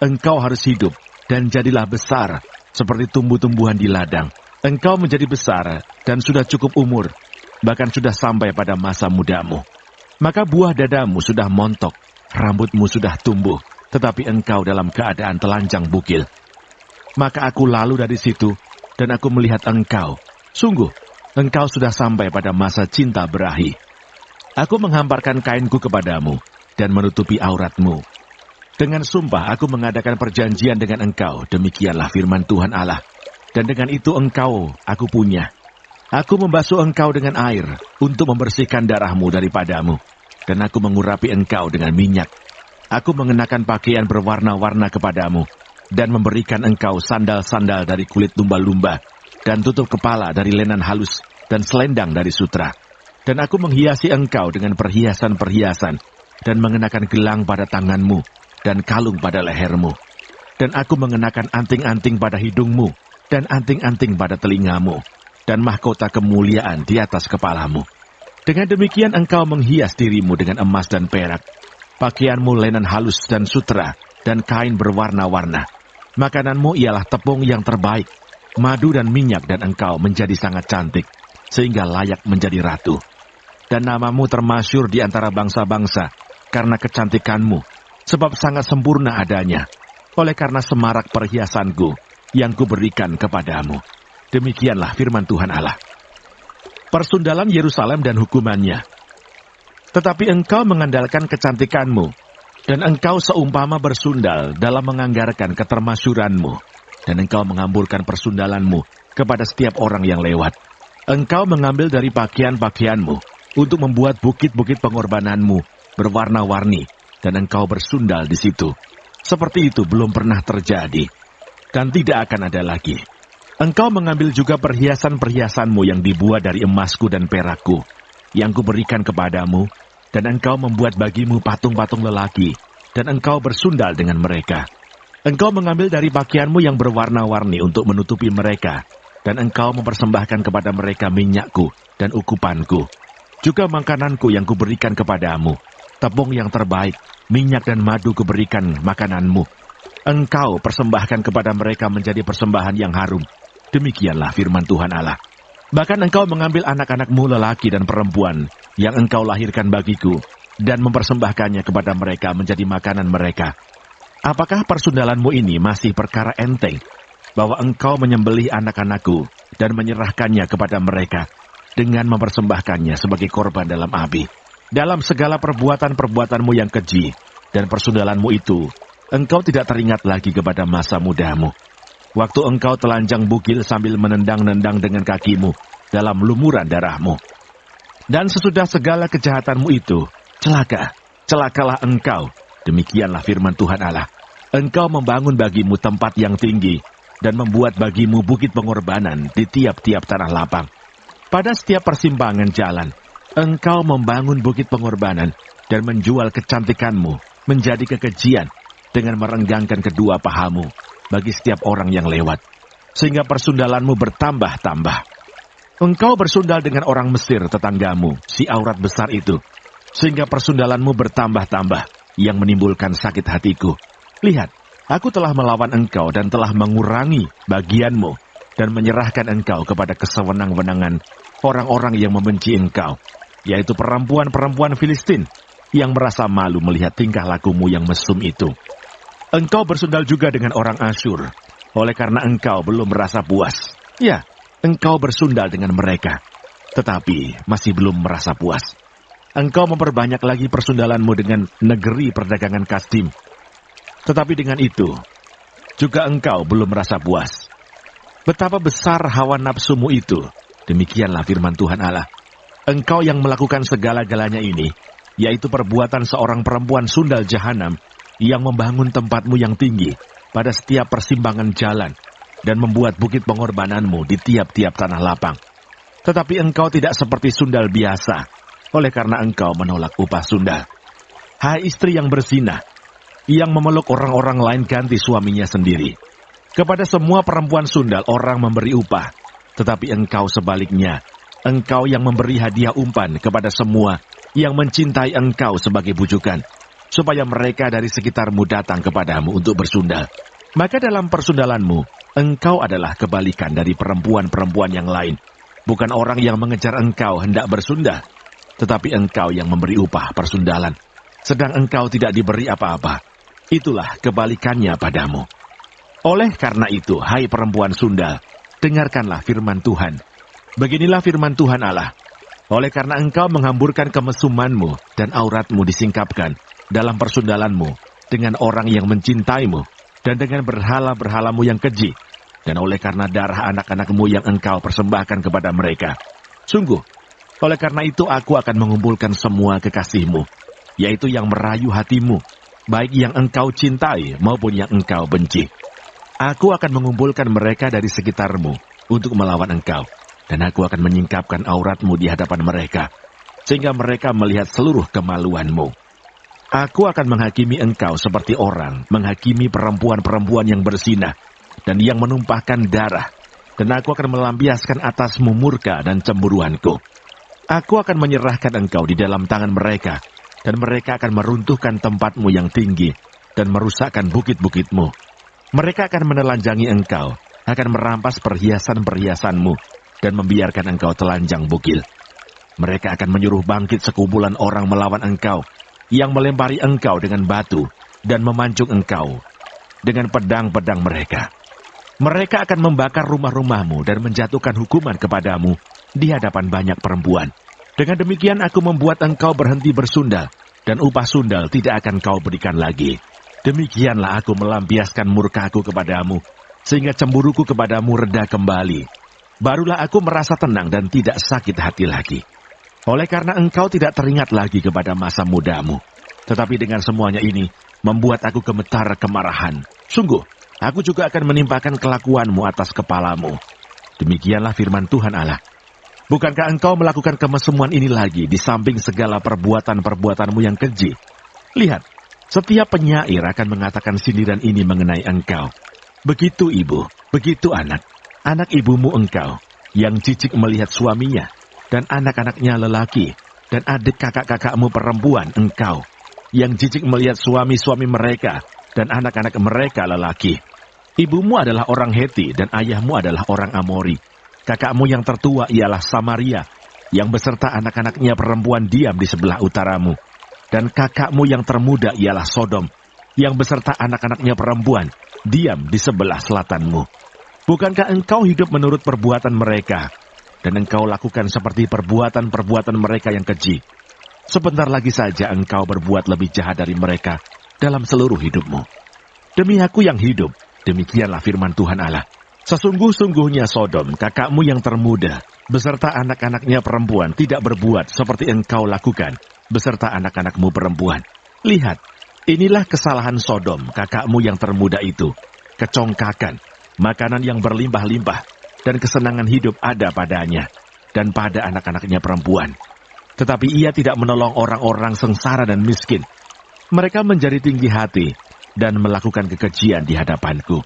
engkau harus hidup dan jadilah besar seperti tumbuh-tumbuhan di ladang. Engkau menjadi besar dan sudah cukup umur, bahkan sudah sampai pada masa mudamu. Maka buah dadamu sudah montok, rambutmu sudah tumbuh, tetapi engkau dalam keadaan telanjang bugil. Maka aku lalu dari situ, dan aku melihat engkau. Sungguh, engkau sudah sampai pada masa cinta berahi. Aku menghamparkan kainku kepadamu, dan menutupi auratmu. Dengan sumpah aku mengadakan perjanjian dengan engkau, demikianlah firman Tuhan Allah. Dan dengan itu engkau, aku punya. Aku membasuh engkau dengan air, untuk membersihkan darahmu daripadamu. Dan aku mengurapi engkau dengan minyak. Aku mengenakan pakaian berwarna-warna kepadamu, dan memberikan engkau sandal-sandal dari kulit lumba-lumba, dan tutup kepala dari lenan halus, dan selendang dari sutra. Dan aku menghiasi engkau dengan perhiasan-perhiasan, dan mengenakan gelang pada tanganmu, dan kalung pada lehermu. Dan aku mengenakan anting-anting pada hidungmu, dan anting-anting pada telingamu, dan mahkota kemuliaan di atas kepalamu. Dengan demikian engkau menghias dirimu dengan emas dan perak, pakaianmu lenan halus dan sutra, dan kain berwarna-warna. Makananmu ialah tepung yang terbaik, madu dan minyak, dan engkau menjadi sangat cantik, sehingga layak menjadi ratu. Dan namamu termasyur di antara bangsa-bangsa, karena kecantikanmu, sebab sangat sempurna adanya, oleh karena semarak perhiasanku, yang kuberikan kepadamu. Demikianlah firman Tuhan Allah. Persundalan Yerusalem dan hukumannya. Tetapi engkau mengandalkan kecantikanmu, dan engkau seumpama bersundal dalam menganggarkan ketermasyuranmu, dan engkau mengamburkan persundalanmu kepada setiap orang yang lewat. Engkau mengambil dari pakaian-pakaianmu untuk membuat bukit-bukit pengorbananmu berwarna-warni, dan engkau bersundal di situ. Seperti itu belum pernah terjadi, dan tidak akan ada lagi. Engkau mengambil juga perhiasan-perhiasanmu yang dibuat dari emasku dan perakku, yang kuberikan kepadamu, dan engkau membuat bagimu patung-patung lelaki, dan engkau bersundal dengan mereka. Engkau mengambil dari pakaianmu yang berwarna-warni untuk menutupi mereka, dan engkau mempersembahkan kepada mereka minyakku dan ukupanku. Juga makananku yang kuberikan kepadamu, tepung yang terbaik, minyak dan madu kuberikan makananmu. Engkau persembahkan kepada mereka menjadi persembahan yang harum. Demikianlah firman Tuhan Allah. Bahkan engkau mengambil anak-anakmu lelaki dan perempuan yang engkau lahirkan bagiku, dan mempersembahkannya kepada mereka menjadi makanan mereka. Apakah persundalanmu ini masih perkara enteng, bahwa engkau menyembelih anak-anakku dan menyerahkannya kepada mereka, dengan mempersembahkannya sebagai korban dalam api? Dalam segala perbuatan-perbuatanmu yang keji, dan persundalanmu itu, engkau tidak teringat lagi kepada masa mudamu. Waktu engkau telanjang bugil sambil menendang-nendang dengan kakimu dalam lumuran darahmu. Dan sesudah segala kejahatanmu itu, celakalah engkau, Demikianlah firman Tuhan Allah. Engkau membangun bagimu tempat yang tinggi, dan membuat bagimu bukit pengorbanan di tiap-tiap tanah lapang. Pada setiap persimpangan jalan, engkau membangun bukit pengorbanan, dan menjual kecantikanmu menjadi kekejian, dengan merenggangkan kedua pahamu bagi setiap orang yang lewat, sehingga persundalanmu bertambah-tambah. Engkau bersundal dengan orang Mesir tetanggamu, si aurat besar itu, sehingga persundalanmu bertambah-tambah, yang menimbulkan sakit hatiku. Lihat, aku telah melawan engkau dan telah mengurangi bagianmu, dan menyerahkan engkau kepada kesewenang-wenangan orang-orang yang membenci engkau, yaitu perempuan-perempuan Filistin, yang merasa malu melihat tingkah lakumu yang mesum itu. Engkau bersundal juga dengan orang Asyur, oleh karena engkau belum merasa puas. Ya, engkau bersundal dengan mereka, tetapi masih belum merasa puas. Engkau memperbanyak lagi persundalanmu dengan negeri perdagangan Kasdim, tetapi dengan itu juga engkau belum merasa puas. Betapa besar hawa nafsumu itu, demikianlah firman Tuhan Allah. Engkau yang melakukan segala-galanya ini, yaitu perbuatan seorang perempuan sundal jahanam, yang membangun tempatmu yang tinggi pada setiap persimpangan jalan, dan membuat bukit pengorbananmu di tiap-tiap tanah lapang. Tetapi engkau tidak seperti sundal biasa, oleh karena engkau menolak upah sundal. Hai istri yang berzina, yang memeluk orang-orang lain ganti suaminya sendiri. Kepada semua perempuan sundal orang memberi upah, tetapi engkau sebaliknya, engkau yang memberi hadiah umpan kepada semua yang mencintai engkau sebagai bujukan, supaya mereka dari sekitarmu datang kepadamu untuk bersundal. Maka dalam persundalanmu, engkau adalah kebalikan dari perempuan-perempuan yang lain. Bukan orang yang mengejar engkau hendak bersundal, tetapi engkau yang memberi upah persundalan, sedang engkau tidak diberi apa-apa. Itulah kebalikannya padamu. Oleh karena itu, hai perempuan sundal, dengarkanlah firman Tuhan. Beginilah firman Tuhan Allah. Oleh karena engkau menghamburkan kemesumanmu dan auratmu disingkapkan dalam persundalanmu dengan orang yang mencintaimu dan dengan berhala-berhalamu yang keji, dan oleh karena darah anak-anakmu yang engkau persembahkan kepada mereka. Sungguh, oleh karena itu aku akan mengumpulkan semua kekasihmu, yaitu yang merayu hatimu, baik yang engkau cintai maupun yang engkau benci. Aku akan mengumpulkan mereka dari sekitarmu untuk melawan engkau, dan aku akan menyingkapkan auratmu di hadapan mereka, sehingga mereka melihat seluruh kemaluanmu. Aku akan menghakimi engkau seperti orang menghakimi perempuan-perempuan yang berzina dan yang menumpahkan darah, dan aku akan melampiaskan atasmu murka dan cemburuanku. Aku akan menyerahkan engkau di dalam tangan mereka, dan mereka akan meruntuhkan tempatmu yang tinggi dan merusakkan bukit-bukitmu. Mereka akan menelanjangi engkau, akan merampas perhiasan-perhiasanmu, dan membiarkan engkau telanjang bugil. Mereka akan menyuruh bangkit sekumpulan orang melawan engkau, yang melempari engkau dengan batu, dan memancung engkau dengan pedang-pedang mereka. Mereka akan membakar rumah-rumahmu dan menjatuhkan hukuman kepadamu di hadapan banyak perempuan. Dengan demikian aku membuat engkau berhenti bersundal, dan upah sundal tidak akan kau berikan lagi. Demikianlah aku melampiaskan murkaku kepadamu, sehingga cemburuku kepadamu reda kembali. Barulah aku merasa tenang dan tidak sakit hati lagi. Oleh karena engkau tidak teringat lagi kepada masa mudamu. Tetapi dengan semuanya ini, membuat aku gemetar kemarahan. Sungguh, aku juga akan menimpakan kelakuanmu atas kepalamu. Demikianlah firman Tuhan Allah. Bukankah engkau melakukan kemesuman ini lagi di samping segala perbuatan-perbuatanmu yang keji? Lihat, setiap penyair akan mengatakan sindiran ini mengenai engkau. Begitu ibu, begitu anak, anak ibumu engkau, yang jijik melihat suaminya, dan anak-anaknya lelaki, dan adik kakak-kakakmu perempuan engkau, yang jijik melihat suami-suami mereka, dan anak-anak mereka lelaki. Ibumu adalah orang Heti, dan ayahmu adalah orang Amori. Kakakmu yang tertua ialah Samaria, yang beserta anak-anaknya perempuan diam di sebelah utaramu. Dan kakakmu yang termuda ialah Sodom, yang beserta anak-anaknya perempuan diam di sebelah selatanmu. Bukankah engkau hidup menurut perbuatan mereka, dan engkau lakukan seperti perbuatan-perbuatan mereka yang keji? Sebentar lagi saja engkau berbuat lebih jahat dari mereka dalam seluruh hidupmu. Demi aku yang hidup, demikianlah firman Tuhan Allah. Sesungguh-sungguhnya Sodom, kakakmu yang termuda, beserta anak-anaknya perempuan tidak berbuat seperti engkau lakukan, beserta anak-anakmu perempuan. Lihat, Inilah kesalahan Sodom, kakakmu yang termuda itu. Kecongkakan, makanan yang berlimpah-limpah, dan kesenangan hidup ada padanya, dan pada anak-anaknya perempuan. Tetapi ia tidak menolong orang-orang sengsara dan miskin. Mereka menjadi tinggi hati, dan melakukan kekejian di hadapanku.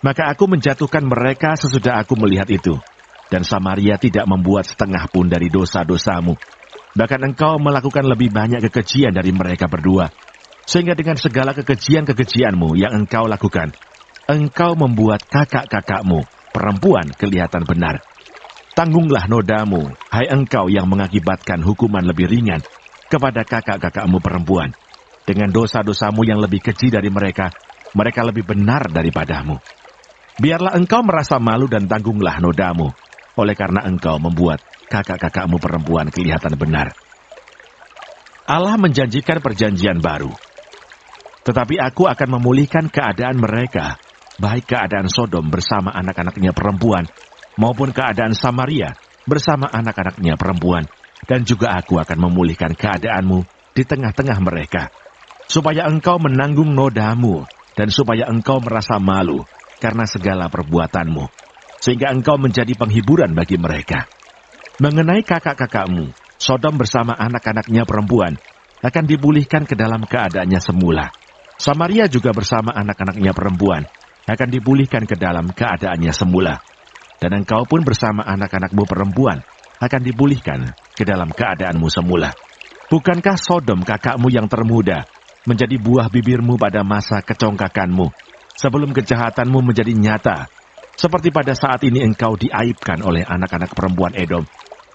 Maka aku menjatuhkan mereka sesudah aku melihat itu. Dan Samaria tidak membuat setengah pun dari dosa-dosamu. Bahkan engkau melakukan lebih banyak kekejian dari mereka berdua. Sehingga dengan segala kekejian-kekejianmu yang engkau lakukan, engkau membuat kakak-kakakmu perempuan kelihatan benar. Tanggunglah nodamu, hai engkau yang mengakibatkan hukuman lebih ringan kepada kakak-kakakmu perempuan. Dengan dosa-dosamu yang lebih keji dari mereka, mereka lebih benar daripadamu. Biarlah engkau merasa malu dan tanggunglah nodamu, oleh karena engkau membuat kakak-kakakmu perempuan kelihatan benar. Allah menjanjikan perjanjian baru. Tetapi aku akan memulihkan keadaan mereka, baik keadaan Sodom bersama anak-anaknya perempuan, maupun keadaan Samaria bersama anak-anaknya perempuan. Dan juga aku akan memulihkan keadaanmu di tengah-tengah mereka, supaya engkau menanggung nodamu, dan supaya engkau merasa malu karena segala perbuatanmu, sehingga engkau menjadi penghiburan bagi mereka. Mengenai kakak-kakakmu, Sodom bersama anak-anaknya perempuan akan dipulihkan ke dalam keadaannya semula. Samaria juga bersama anak-anaknya perempuan akan dipulihkan ke dalam keadaannya semula. Dan engkau pun bersama anak-anakmu perempuan akan dipulihkan ke dalam keadaanmu semula. Bukankah Sodom kakakmu yang termuda menjadi buah bibirmu pada masa kecongkakanmu, sebelum kejahatanmu menjadi nyata, seperti pada saat ini engkau diaibkan oleh anak-anak perempuan Edom,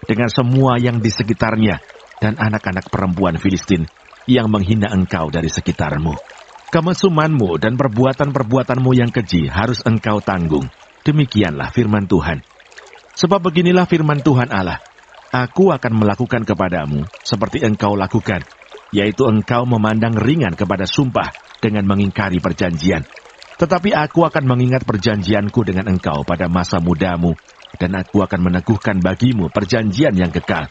dengan semua yang di sekitarnya, dan anak-anak perempuan Filistin yang menghina engkau dari sekitarmu. Kemesumanmu dan perbuatan-perbuatanmu yang keji harus engkau tanggung. Demikianlah firman Tuhan. Sebab beginilah firman Tuhan Allah, aku akan melakukan kepadamu seperti engkau lakukan, yaitu engkau memandang ringan kepada sumpah dengan mengingkari perjanjian. Tetapi aku akan mengingat perjanjianku dengan engkau pada masa mudamu, dan aku akan meneguhkan bagimu perjanjian yang kekal.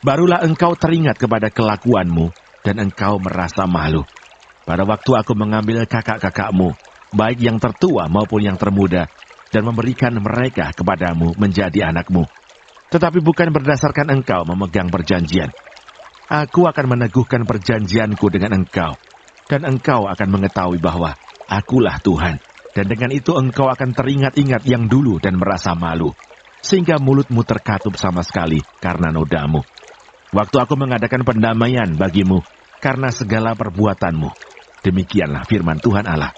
Barulah engkau teringat kepada kelakuanmu, dan engkau merasa malu. Pada waktu aku mengambil kakak-kakakmu, baik yang tertua maupun yang termuda, dan memberikan mereka kepadamu menjadi anakmu. Tetapi bukan berdasarkan engkau memegang perjanjian. Aku akan meneguhkan perjanjianku dengan engkau, dan engkau akan mengetahui bahwa akulah Tuhan. Dan dengan itu engkau akan teringat-ingat yang dulu dan merasa malu, sehingga mulutmu terkatup sama sekali karena nodamu. Waktu aku mengadakan pendamaian bagimu karena segala perbuatanmu. Demikianlah firman Tuhan Allah.